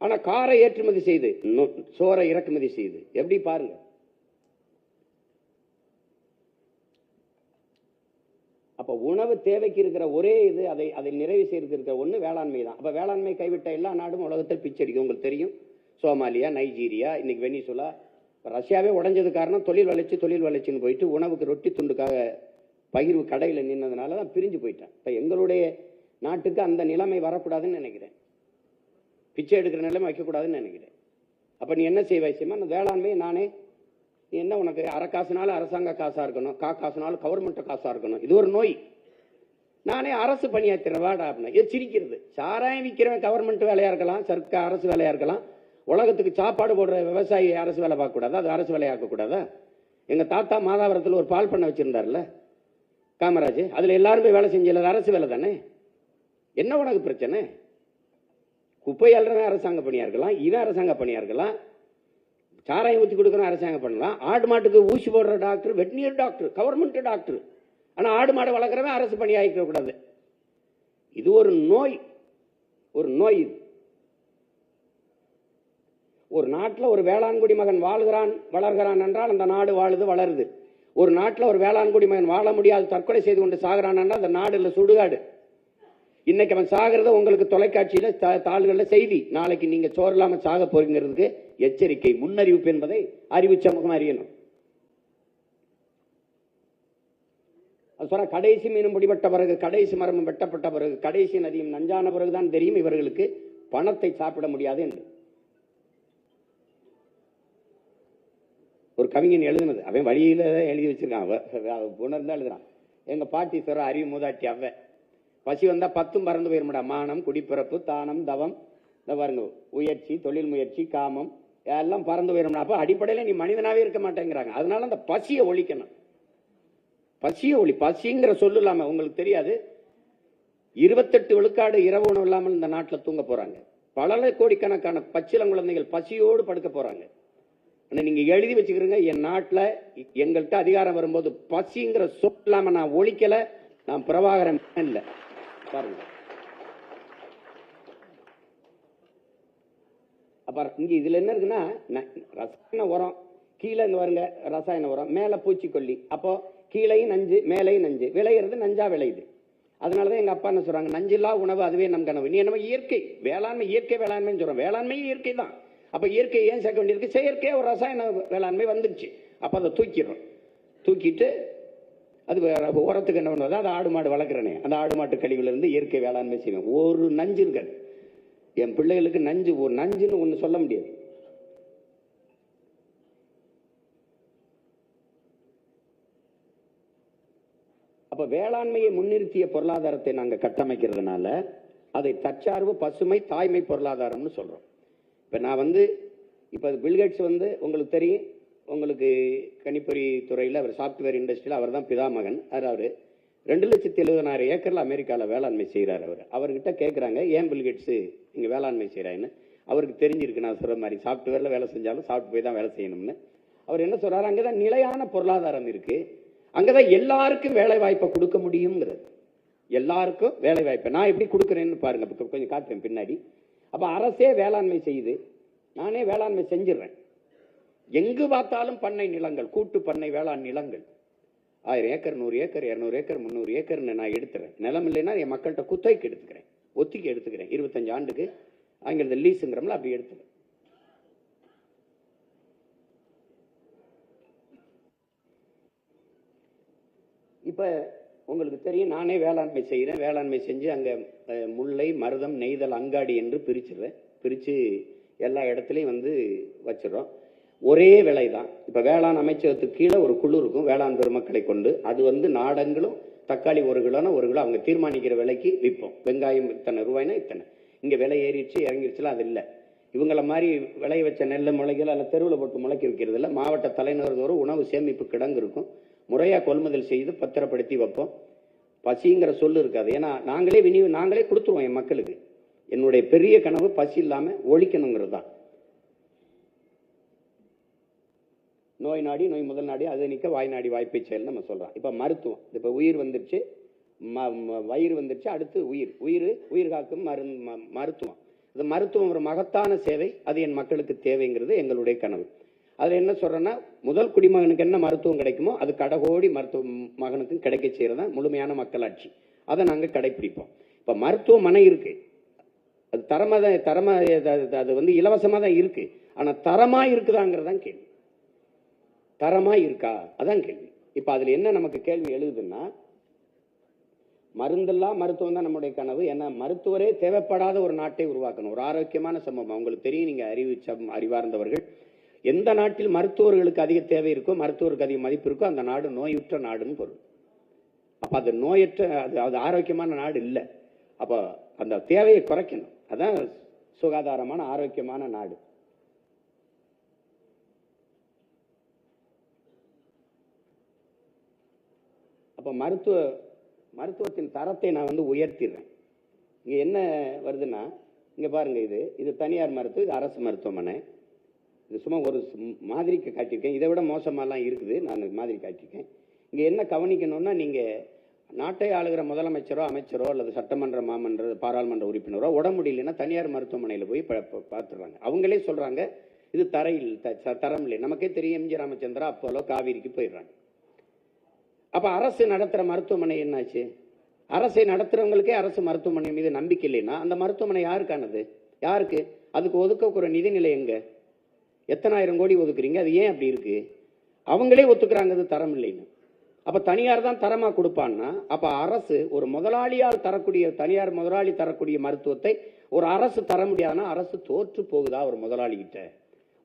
ஆனா காரை ஏற்றுமதி செய்து, சோறை இறக்குமதி செய்து, எப்படி பாருங்க. அப்ப உணவு தேவைக்கு இருக்கிற ஒரே இது, அதை நிறைவு செய்யறதுக்கு இருக்கிற ஒண்ணு வேளாண்மை தான். அப்ப வேளாண்மை கைவிட்ட எல்லா நாடும் உலகத்தில் பிச்சடிக்கும். உங்களுக்கு தெரியும், சோமாலியா, நைஜீரியா, இன்னைக்கு வெனிசுலா, ரஷ்யாவே உடைஞ்சது காரணம் தொழில் வளர்ச்சின்னு போயிட்டு உணவுக்கு ரொட்டி துண்டுக்காக பகிர்வு கடையில் நின்னதுனால தான் பிரிஞ்சு போயிட்டேன். இப்ப எங்களுடைய நாட்டுக்கு அந்த நிலைமை வரக்கூடாதுன்னு நினைக்கிறேன், பிச்சை எடுக்கிற நிலைமை வைக்கக்கூடாதுன்னு நினைக்கிறேன். அப்ப நீ என்ன செய்வாய் செய்யுமா, அந்த வேளாண்மையை நானே, நீ என்ன உனக்கு அரை காசுனாலும் அரசாங்க காசா இருக்கணும், காசுனாலும் கவர்மெண்ட் காசா இருக்கணும், இது ஒரு நோய். நானே அரசு பணியாற்றுறேன் வாடா அப்படின்னா இது சிரிக்கிறது. சாராயம் விற்கிறவன் கவர்மெண்ட் வேலையா இருக்கலாம், சர்க்கார் அரசு வேலையா இருக்கலாம், உலகத்துக்கு சாப்பாடு போடுற விவசாயி அரசு வேலை பார்க்க கூடாதா, அது அரசு வேலையாக்க கூடாதா? எங்க தாத்தா மாதாவரத்தில் ஒரு பால் பண்ணை வச்சிருந்தார்ல காமராஜ், அதுல எல்லாருமே வேலை செஞ்சது அரசு வேலை தானே. என்ன உனக்கு பிரச்சனை? குப்பை அல்றவன் அரசாங்க பணியா இருக்கலாம், இவன் அரசாங்க பணியா இருக்கலாம், சாராயம் ஊற்றி கொடுக்கணும் அரசாங்க பண்ணலாம், ஆடு மாட்டுக்கு ஊசி போடுற டாக்டர் வெட்டினியர் டாக்டர் கவர்மெண்ட் டாக்டர், ஆனா ஆடு மாடு வளர்க்குறவன் அரசு பணியாக்க கூடாது. இது ஒரு நோய், ஒரு நோய் இது. ஒரு நாட்டில் ஒரு வேளாண்குடி மகன் வாழ்கிறான் வளர்கிறான் என்றால் அந்த நாடு வாழுது வளருது. ஒரு நாட்டில் ஒரு வேளாண்குடி மகன் வாழ முடியாது தற்கொலை செய்து கொண்டு சாகிறான் என்றால் அந்த நாடு இல்லை சுடுகாடு. இன்னைக்கு அவன் சாகிறத உங்களுக்கு தொலைக்காட்சியில தாள்கள்ல செய்தி, நாளைக்கு நீங்க சோறு இல்லாம சாக போறீங்கிறதுக்கு எச்சரிக்கை, முன்னறிவிப்பு என்பதை அறிவு சமூகம் அறியணும். கடைசி மீனும் பிடிபட்ட பிறகு, கடைசி மரமும் வெட்டப்பட்ட பிறகு, கடைசி நதியும் நஞ்சான பிறகுதான் தெரியும் இவர்களுக்கு பணத்தை சாப்பிட முடியாது என்று. ஒரு கவிஞன் எழுதுனது, அவன் வழியில எழுதி வச்சிருக்கான், உணர்ந்தா எழுதுறான். எங்க பாட்டி சொல்ற அறிவு மூதாட்டி அவ, பசி வந்தா 10 பறந்து போயிருமாடா, மானம், குடிப்பிறப்பு, தானம், தவம், இந்த பாருங்க முயற்சி, தொழில் முயற்சி, காமம் எல்லாம் பறந்து போயிருமாடா. அப்ப அடிப்படையில நீ மனிதனாவே இருக்க மாட்டேங்கிறாங்க. அதனால அந்த பசியை ஒழிக்கணும். பசியை பசிங்கிற சொல்லு இல்லாம உங்களுக்கு தெரியாது, 28 விழுக்காடு இரவு உணவு இல்லாமல் இந்த நாட்டில் தூங்க போறாங்க. பல கோடிக்கணக்கான பச்சிளங்குழந்தைகள் பசியோடு படுக்க போறாங்க. நீங்க எழுதி வச்சுக்கிறீங்க, என் நாட்டில் எங்கள்கிட்ட அதிகாரம் வரும்போது பசிங்கிற சொல் இல்லாம நான் ஒழிக்கல, நான் பிரபாகரன் இல்லை. பாருங்க, அப்ப இங்க இதுல என்ன இருக்குன்னா, ரசாயன உரம் கீழே இங்க வருங்க, ரசாயன உரம் மேல பூச்சிக்கொல்லி, அப்போ கீழையும் நஞ்சு மேலையும் நஞ்சு, விளையிறது நஞ்சா விளையுது. அதனாலதான் எங்க அப்பா என்ன சொல்றாங்க, நஞ்சில்லா உணவு அதுவே நம் கனவு. நீ என்ன இயற்கை வேளாண்மை, இயற்கை வேளாண்மைன்னு சொல்றோம், வேளாண்மையும் இயற்கை தான். அப்ப இயற்கை ஏன் சேர்க்க வேண்டியிருக்கு, செயற்கையா ஒரு ரசாயன வேளாண்மை வந்துருச்சு. அப்ப அதை தூக்கிடுறோம், தூக்கிட்டு அது உரத்துக்கு என்ன பண்ணுவது, அது ஆடு மாடு வளர்க்குறனே, அந்த ஆடு மாட்டு கழிவுல இருந்து இயற்கை வேளாண்மை செய்வேன். ஒரு நஞ்சு இருக்காது என் பிள்ளைகளுக்கு, நஞ்சு ஒரு நஞ்சுன்னு ஒண்ணு சொல்ல முடியாது. அப்ப வேளாண்மையை முன்னிறுத்திய பொருளாதாரத்தை நாங்க கட்டமைக்கிறதுனால அதை தற்சார்பு, பசுமை, தாய்மை பொருளாதாரம்னு சொல்றோம். இப்ப நான் இப்ப பில்கேட்ஸ் உங்களுக்கு தெரியும், உங்களுக்கு கணிப்பொறி துறையில் அவர் சாப்ட்வேர் இண்டஸ்ட்ரியில் அவர் தான் பிதாமகன். அவர் 2,70,000 ஏக்கர்ல அமெரிக்காவில் வேளாண்மை செய்கிறார். அவர்கிட்ட கேட்குறாங்க, ஏன் பில்கேட்ஸ் இங்கே வேளாண்மை செய்கிறாருன்னு. அவருக்கு தெரிஞ்சிருக்கு, நான் சொல்ற மாதிரி சாப்ட்வேரில் வேலை செஞ்சாலும் சாப்பிட்டு போய் தான் வேலை செய்யணும்னு. அவர் என்ன சொல்றாரு, அங்கேதான் நிலையான பொருளாதாரம் இருக்கு, அங்கதான் எல்லாருக்கும் வேலை வாய்ப்பை கொடுக்க முடியுங்கிறது. எல்லாருக்கும் வேலை வாய்ப்பை நான் எப்படி கொடுக்குறேன்னு பாருங்க, கொஞ்சம் காட்டுறேன் பின்னாடி. அப்ப அரசே வேளாண்மை செய்யுது, நானே வேளாண்மை செஞ்சிடறேன். எங்கு பார்த்தாலும் பண்ணை நிலங்கள், கூட்டு பண்ணை வேளாண் நிலங்கள், 1000 ஏக்கர், 100 ஏக்கர், 200 ஏக்கர், 300 ஏக்கர்னு நான் எடுத்துறேன். நிலம் இல்லைன்னா என் மக்கள்கிட்ட குத்தகைக்கு எடுத்துக்கிறேன், ஒத்திக்கு எடுத்துக்கிறேன், 25 ஆண்டுக்கு ஆங்கிலத்தில் லீஸுங்கிறோம்ல, அப்படி எடுத்துக்கிறேன். இப்போ உங்களுக்கு தெரியும், நானே வேளாண்மை செய்கிறேன். வேளாண்மை செஞ்சு அங்கே முல்லை, மருதம், நெய்தல், அங்காடி என்று பிரிச்சிடுறேன். பிரித்து எல்லா இடத்துலையும் வந்து வச்சிடறோம். ஒரே விலை தான். இப்போ வேளாண் அமைச்சகத்துக்கு கீழே ஒரு குழு இருக்கும், வேளாண் பெருமக்களை கொண்டு. அது வந்து நாடங்களும் தக்காளி 1 கிலோனா 1 கிலோ அவங்க தீர்மானிக்கிற விலைக்கு விற்போம். வெங்காயம் இத்தனை ரூபாய்னா இத்தனை. இங்கே விலை ஏறிடுச்சு இறங்கிடுச்சுலாம் அது இல்லை. இவங்கள மாதிரி விளைய வச்ச நெல் முளைகள் அதில் தெருவில் போட்டு முளைக்க வைக்கிறது இல்லை. மாவட்ட தலைநகர் தோறும் உணவு சேமிப்பு கிடங்கு இருக்கும். முறையாக கொள்முதல் செய்து பத்திரப்படுத்தி வைப்போம். பசிங்கிற சொல்லு இருக்காது. ஏன்னா நாங்களே கொடுத்துருவோம் என் மக்களுக்கு. என்னுடைய பெரிய கனவு பசி இல்லாமல் ஒழிக்கணுங்கிறது தான். நோய் நாடி நோய் முதல் நாடி அதை நிற்க வாய் நாடி வாய்ப்பை செயல் நம்ம சொல்கிறோம். இப்போ மருத்துவம், இப்போ உயிர் வந்துருச்சு, வயிறு வந்துருச்சு, அடுத்து உயிர் காக்கும் மருத்துவம். இந்த மருத்துவம் ஒரு மகத்தான சேவை. அது என் மக்களுக்கு தேவைங்கிறது எங்களுடைய கனவு. அதில் என்ன சொல்கிறேன்னா, முதல் குடிமகனுக்கு என்ன மருத்துவம் கிடைக்குமோ அது கடகோடி மருத்துவ மகனுக்கும் கிடைக்க செய்கிறது தான் முழுமையான மக்களாட்சி. அதை நாங்கள் கடைப்பிடிப்போம். இப்போ மருத்துவமனை இருக்குது, அது அது வந்து இலவசமாக தான் இருக்குது. ஆனால் தரமாக இருக்குதாங்கிறதான் கேள்வி. தரமாக இருக்கா அதான் கேள்வி. இப்போ அதில் என்ன நமக்கு கேள்வி எழுதுன்னா, மருந்தெல்லாம் மருத்துவம் தான் நம்முடைய கனவு. ஏன்னா மருத்துவரே தேவைப்படாத ஒரு நாட்டை உருவாக்கணும், ஒரு ஆரோக்கியமான சமூகம். உங்களுக்கு தெரியும், நீங்கள் அறிவார்ந்தவர்கள், எந்த நாட்டில் மருத்துவர்களுக்கு அதிக தேவை இருக்கோ, மருத்துவருக்கு அதிக மதிப்பு இருக்கோ, அந்த நாடு நோயுற்ற நாடுன்னு பொருள். அப்போ அது நோயற்ற, அது ஆரோக்கியமான நாடு இல்லை. அப்போ அந்த தேவையை குறைக்கணும். அதான் சுகாதாரமான ஆரோக்கியமான நாடு. அப்போ மருத்துவத்தின் தரத்தை நான் வந்து உயர்த்திடுறேன். இங்கே என்ன வருதுன்னா, இங்கே பாருங்கள், இது தனியார் மருத்துவம், இது அரசு மருத்துவமனை. இது சும்மா ஒரு மாதிரிக்கு காட்டியிருக்கேன். இதை விட மோசமாலாம் இருக்குது, நான் மாதிரி காட்டியிருக்கேன். இங்கே என்ன கவனிக்கணும்னா, நீங்கள் நாட்டை ஆளுகிற முதலமைச்சரோ அமைச்சரோ அல்லது சட்டமன்ற பாராளுமன்ற உறுப்பினரோ உடம்பு முடியலைன்னா தனியார் மருத்துவமனையில் போய் பார்த்துடுறாங்க. அவங்களே சொல்கிறாங்க இது தரம் இல்லை. நமக்கே தெரியும், எம்ஜி ராமச்சந்திரா, அப்போலோ, காவேரிக்கு போயிடுறாங்க. அப்போ அரசு நடத்துகிற மருத்துவமனை என்னாச்சு? அரசை நடத்துகிறவங்களுக்கே அரசு மருத்துவமனை மீது நம்பிக்கை இல்லைன்னா அந்த மருத்துவமனை யாருக்கானது? யாருக்கு? அதுக்கு ஒதுக்க ஒரு நிதிநிலை எங்க? எத்தனாயிரம் கோடி ஒதுக்குறீங்க? அது ஏன் அப்படி இருக்கு? அவங்களே ஒத்துக்கிறாங்க அது தரம் இல்லைன்னு. அப்போ தனியார் தான் தரமாக கொடுப்பான்னா, அப்போ அரசு ஒரு தனியார் முதலாளி தரக்கூடிய மருத்துவத்தை ஒரு அரசு தர முடியாதுன்னா அரசு தோற்று போகுதா ஒரு முதலாளிகிட்ட?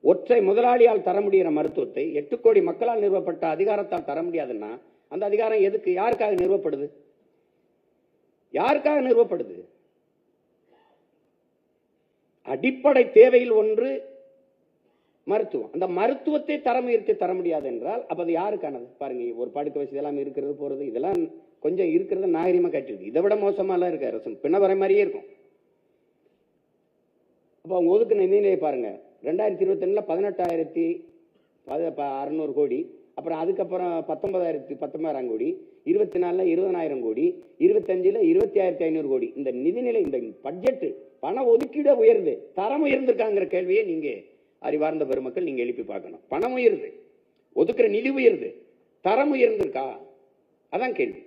ஒற்றை முதலாளியால் தர முடிகிற மருத்துவத்தை 8 கோடி மக்களால் நிறுவப்பட்ட அதிகாரத்தால் தர முடியாதுன்னா அந்த அதிகாரம் எதுக்கு? யாருக்காக நிறுவப்படுது? யாருக்காக நிறுவப்படுது? அடிப்படை தேவையில் ஒன்று மருத்துவம். அந்த மருத்துவத்தை தரம் உயர்த்தி தர முடியாது என்றால் அப்ப அது யாருக்கானது? பாருங்க, ஒரு படுக்க வசதி எல்லாம் இருக்கிறது, போறது, இதெல்லாம் கொஞ்சம் இருக்கிறது நாகரிகமா காட்டிருக்கு. இதை விட மோசமாலாம் இருக்கு அரசு, பின்னவரை மாதிரியே இருக்கும். அப்ப அவங்க ஒதுக்குன நிதிநிலையை பாருங்க. 2021 18,600 கோடி, அப்புறம் அதுக்கப்புறம் 19,000 கோடி, 24 20,000 கோடி, 25 20,500 கோடி. இந்த நிதிநிலை, இந்த பட்ஜெட் பண ஒதுக்கீடு உயர்ந்து தரம் உயர்ந்திருக்காங்கிற கேள்வியை நீங்க அறிவார்ந்த பெருமக்கள் நீங்க எழுப்பி பார்க்கணும். பணம் உயருது, ஒதுக்குற நிதி உயருது, தரம் உயர்ந்திருக்கா? அதான் கேள்வி.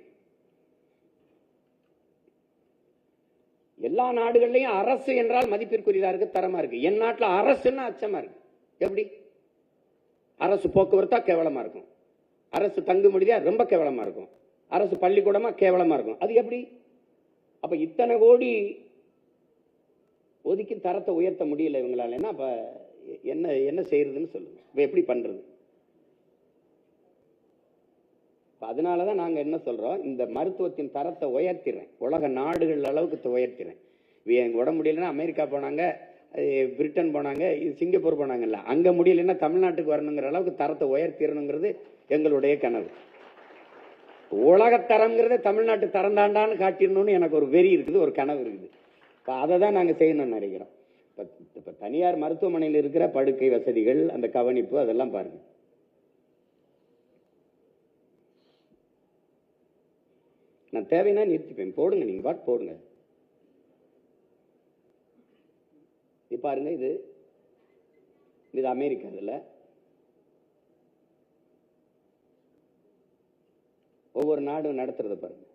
எல்லா நாடுகள்லையும் அரசு என்றால் மதிப்பிற்குரியதா இருக்கு, தரமா இருக்கு. என் நாட்டில் அரசுன்னா அச்சமா இருக்கு. எப்படி? அரசு போக்குவரத்தா கேவலமா இருக்கும், அரசு தங்குமொழியா ரொம்ப கேவலமா இருக்கும், அரசு பள்ளிக்கூடமா கேவலமா இருக்கும். அது எப்படி? அப்ப இத்தனை கோடி ஒதுக்கி தரத்தை உயர்த்த முடியல இவங்களால. அப்ப என்ன செய்யறதுன்னு சொல்லுங்க. இப்ப எப்படி பண்றது? அதனாலதான் நாங்க என்ன சொல்றோம், இந்த மருத்துவத்தின் தரத்தை உயர்த்திடுறேன், உலக நாடுகள் அளவுக்கு உயர்த்திடுறேன். உடம்பு முடியலன்னா அமெரிக்கா போனாங்க, பிரிட்டன் போனாங்க, சிங்கப்பூர் போனாங்கல்ல, அங்க முடியலன்னா தமிழ்நாட்டுக்கு வரணுங்கிற அளவுக்கு தரத்தை உயர்த்திடணுங்கிறது எங்களுடைய கனவு. உலகத்தரம்ங்கிறத தமிழ்நாட்டு தரம் தாண்டான்னு காட்டிடணும்னு எனக்கு ஒரு வெறி இருக்குது, ஒரு கனவு இருக்குது. அதை தான் நாங்க செய்யணும்னு நினைக்கிறோம். இப்ப தனியார் மருத்துவமனையில் இருக்கிற படுக்கை வசதிகள், அந்த கவனிப்பு, அதெல்லாம் பாருங்க. நான் தேவைன்னா நிறுத்திப்பேன், போடுங்க, நீங்க பாட்டு போடுங்க. பாருங்க, இது அமெரிக்காவில் ஒவ்வொரு நாடும் நடத்துறத பாருங்க.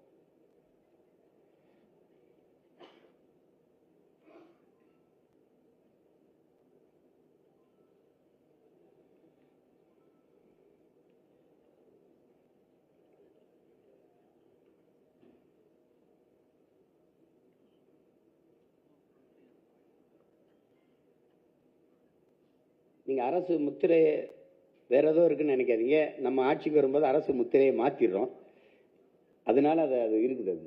நீங்கள் அரசு முத்திரை வேற ஏதோ இருக்குன்னு நினைக்காதீங்க. நம்ம ஆட்சிக்கு வரும்போது அரசு முத்திரையை மாற்றிடுறோம். அதனால அது இருக்குது. அது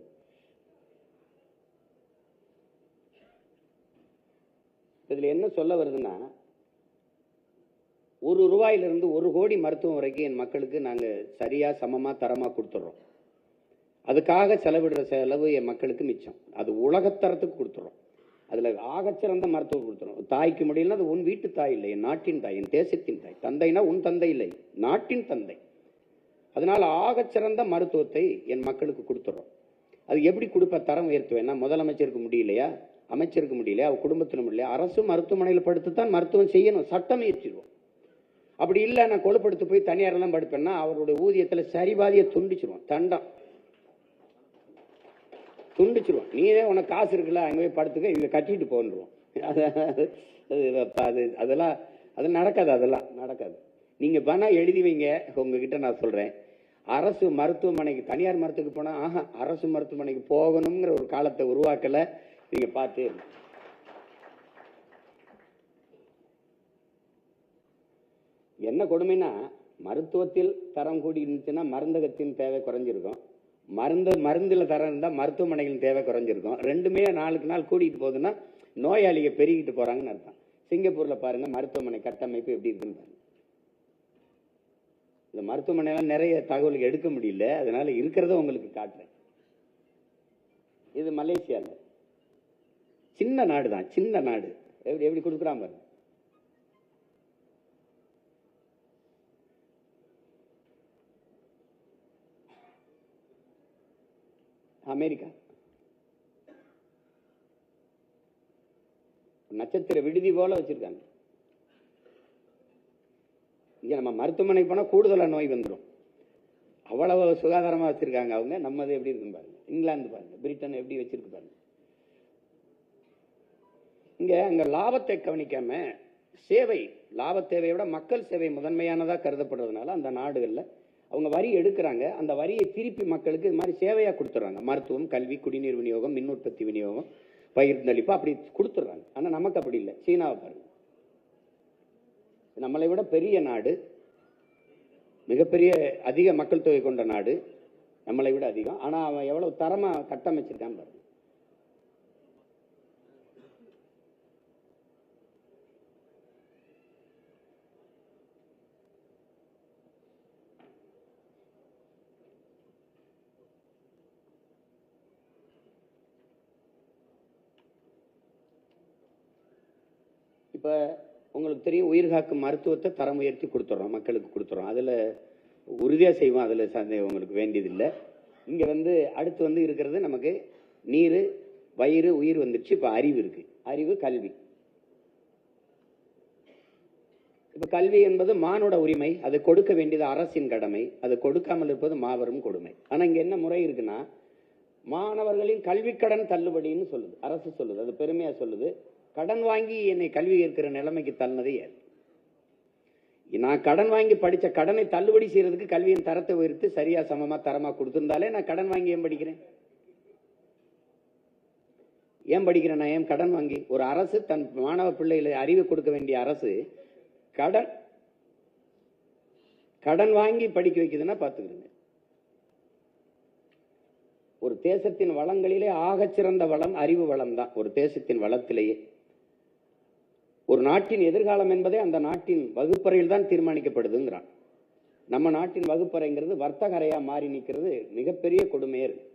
இதில் என்ன சொல்ல வருதுன்னா, ₹1 1 கோடி மருத்துவம் வரைக்கும் என் மக்களுக்கு நாங்கள் சரியாக சமமாக தரமாக கொடுத்துட்றோம். அதுக்காக செலவிடுற செலவு என் மக்களுக்கு மிச்சம். அது உலகத்தரத்துக்கு கொடுத்துட்றோம். அதில் ஆகச்சிறந்த மருத்துவம் கொடுத்துரும். தாய்க்கு முடியலன்னா அது உன் வீட்டு தாய் இல்லை, என் நாட்டின் தாய், என் தேசத்தின் தாய். தந்தைனா உன் தந்தை இல்லை, நாட்டின் தந்தை. அதனால் ஆகச்சிறந்த மருத்துவத்தை என் மக்களுக்கு கொடுத்துட்றோம். அது எப்படி கொடுப்ப தரம் உயர்த்துவேன்னா, முதலமைச்சருக்கு முடியலையா, அமைச்சருக்கு முடியலையா, அவர் குடும்பத்தில் முடியலையா, அரசு மருத்துவமனையில் படுத்துத்தான் மருத்துவம் செய்யணும், சட்டம் இயற்றிடுவோம். அப்படி இல்லை நான் கொழுப்படுத்து போய் தனியாரெல்லாம் படுப்பேன்னா அவருடைய ஊதியத்தில் சரிபாதியை துண்டிச்சிருவோம். தண்டம் துண்டிச்சிருவோம். நீயே உனக்கு காசு இருக்குல்ல, அங்கே போய் படுத்துக்க, இங்கே கட்டிட்டு போன்றுவோம். அதெல்லாம் நடக்காது. அதெல்லாம் நடக்காது. நீங்கள் வேணால் எழுதி வைங்க. உங்ககிட்ட நான் சொல்கிறேன், அரசு மருத்துவமனைக்கு தனியார் மருத்துவக்கு போனால் அரசு மருத்துவமனைக்கு போகணுங்கிற ஒரு காலத்தை உருவாக்கலை. நீங்கள் பார்த்து என்ன கொடுமைன்னா, மருத்துவத்தில் தரம் கூடி இருந்துச்சுன்னா மருந்தகத்தின் தேவை குறைஞ்சிருக்கும். மருந்தில் தரம் இருந்தால் மருத்துவமனைகளின் தேவை குறைஞ்சிருக்கும். ரெண்டுமே நாளுக்கு நாள் கூட்டிகிட்டு போகுதுன்னா நோயாளிக பெருகிட்டு போகிறாங்கன்னு அர்த்தம். சிங்கப்பூரில் பாருங்கள் மருத்துவமனை கட்டமைப்பு எப்படி இருக்குன்னு பாருங்கள். இந்த மருத்துவமனையெல்லாம் நிறைய தகவலுக்கு எடுக்க முடியல, அதனால இருக்கிறத உங்களுக்கு காட்டுறேன். இது மலேசியாவில் சின்ன நாடு தான், சின்ன நாடு. எப்படி கொடுக்குறான் பாருங்க. அமெரிக்கா நட்சத்திர விடுதி போல வச்சிருக்காங்க. இங்க நம்ம மருத்துவமனைக்கு போனா கூடுதலா நோய் வந்துடும். அவ்வளவு சுகாதாரமா வச்சிருக்காங்க அவங்க. நம்மது எப்படி இருக்குன்னு பாருங்க. இங்கிலாந்து பாருங்க, பிரிட்டன் எப்படி வச்சிருக்கு பாருங்க. இங்க அங்க லாபத்தை கவனிக்காம சேவை, லாப தேவையை விட மக்கள் சேவை முதன்மையானதா கருதப்படுறதுனால அந்த நாடுகள்ல அவங்க வரி எடுக்கிறாங்க. அந்த வரியை திருப்பி மக்களுக்கு இது மாதிரி சேவையா கொடுத்துறாங்க. மருத்துவம், கல்வி, குடிநீர் விநியோகம், மின் உற்பத்தி விநியோகம், பகிர்ந்தளிப்பு அப்படி கொடுத்துட்றாங்க. ஆனா நமக்கு அப்படி இல்லை. சீனாவை பாருங்க, நம்மளை விட பெரிய நாடு, மிகப்பெரிய அதிக மக்கள் தொகை கொண்ட நாடு, நம்மளை விட அதிகம். ஆனா அவன் எவ்வளவு தரமா கட்டமைச்சிருக்கான் பாருங்க. இப்போ உங்களுக்கு தெரியும், உயிர்காக்கும் மருத்துவத்தை தரம் உயர்த்தி கொடுத்துட்றோம், மக்களுக்கு கொடுத்துறோம். அதில் உறுதியாக செய்வோம், அதில் சந்தேகம் உங்களுக்கு வேண்டியதில்லை. இங்கே அடுத்து இருக்கிறது நமக்கு நீர், வயிறு, உயிர் வந்துடுச்சு. இப்போ அறிவு இருக்கு, அறிவு, கல்வி. இப்போ கல்வி என்பது மானுட உரிமை, அது கொடுக்க வேண்டியது அரசின் கடமை. அது கொடுக்காமல் இருப்பது மாபெரும் கொடுமை. ஆனால் இங்கே என்ன முறை இருக்குன்னா, மாணவர்களின் கல்விக்கடன் தள்ளுபடின்னு சொல்லுது அரசு, சொல்லுது. அது பெருமையா சொல்லுது. கடன் வாங்கி என்னை கல்வி ஏற்கிற நிலைமைக்கு தள்ளினதே யார்? நான் கடன் வாங்கி படித்த கடனை தள்ளுபடி செய்யறதுக்கு கல்வியின் தரத்தை உயர்த்து சரியா சமமா தரமா கொடுத்திருந்தாலே நான் கடன் வாங்கி ஏன் படிக்கிறேன்? நான் ஏன் கடன் வாங்கி? ஒரு அரசு தன் மாணவ பிள்ளைகளை அறிவு கொடுக்க வேண்டிய அரசு கடன் வாங்கி படிக்க வைக்குதுன்னா பாத்துக்கிறேங்க. ஒரு தேசத்தின் வளங்களிலே ஆகச்சிறந்த வளம் அறிவு வளம் தான். ஒரு தேசத்தின் வளத்திலேயே ஒரு நாட்டின் எதிர்காலம் என்பதே அந்த நாட்டின் வகுப்பறையில் தான் தீர்மானிக்கப்படுதுங்கிறான். நம்ம நாட்டின் வகுப்பறைங்கிறது வர்த்தக அறையா மாறி நிற்கிறது. மிகப்பெரிய கொடுமையே இருக்கு.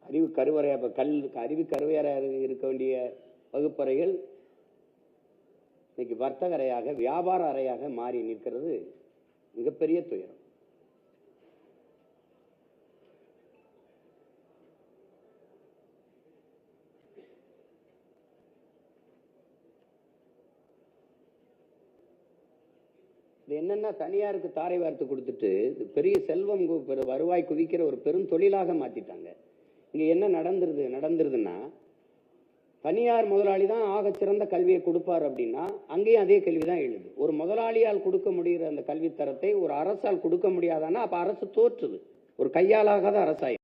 அறிவு கருவறையாக அறிவு கருவறையாக இருக்க வேண்டிய வகுப்பறைகள் இன்னைக்கு வர்த்தக அறையாக, வியாபார அறையாக மாறி நிற்கிறது. மிகப்பெரிய துயரம். இது என்னன்னா, தனியாருக்கு தாரை வார்த்து கொடுத்துட்டு பெரிய செல்வம் வருவாய் குவிக்கிற ஒரு பெரும் தொழிலாக மாத்திட்டாங்க. இங்க என்ன நடந்துருதுன்னா, தனியார் முதலாளி தான் ஆக சிறந்த கல்வியை கொடுப்பார் அப்படின்னா அங்கேயும் அதே கேள்வி தான் எழுது. ஒரு முதலாளியால் கொடுக்க முடிகிற அந்த கல்வித்தரத்தை ஒரு அரசால் கொடுக்க முடியாதான்னா அப்ப அரசு தோற்றுது, ஒரு கையாலாகாத அரசாயம்.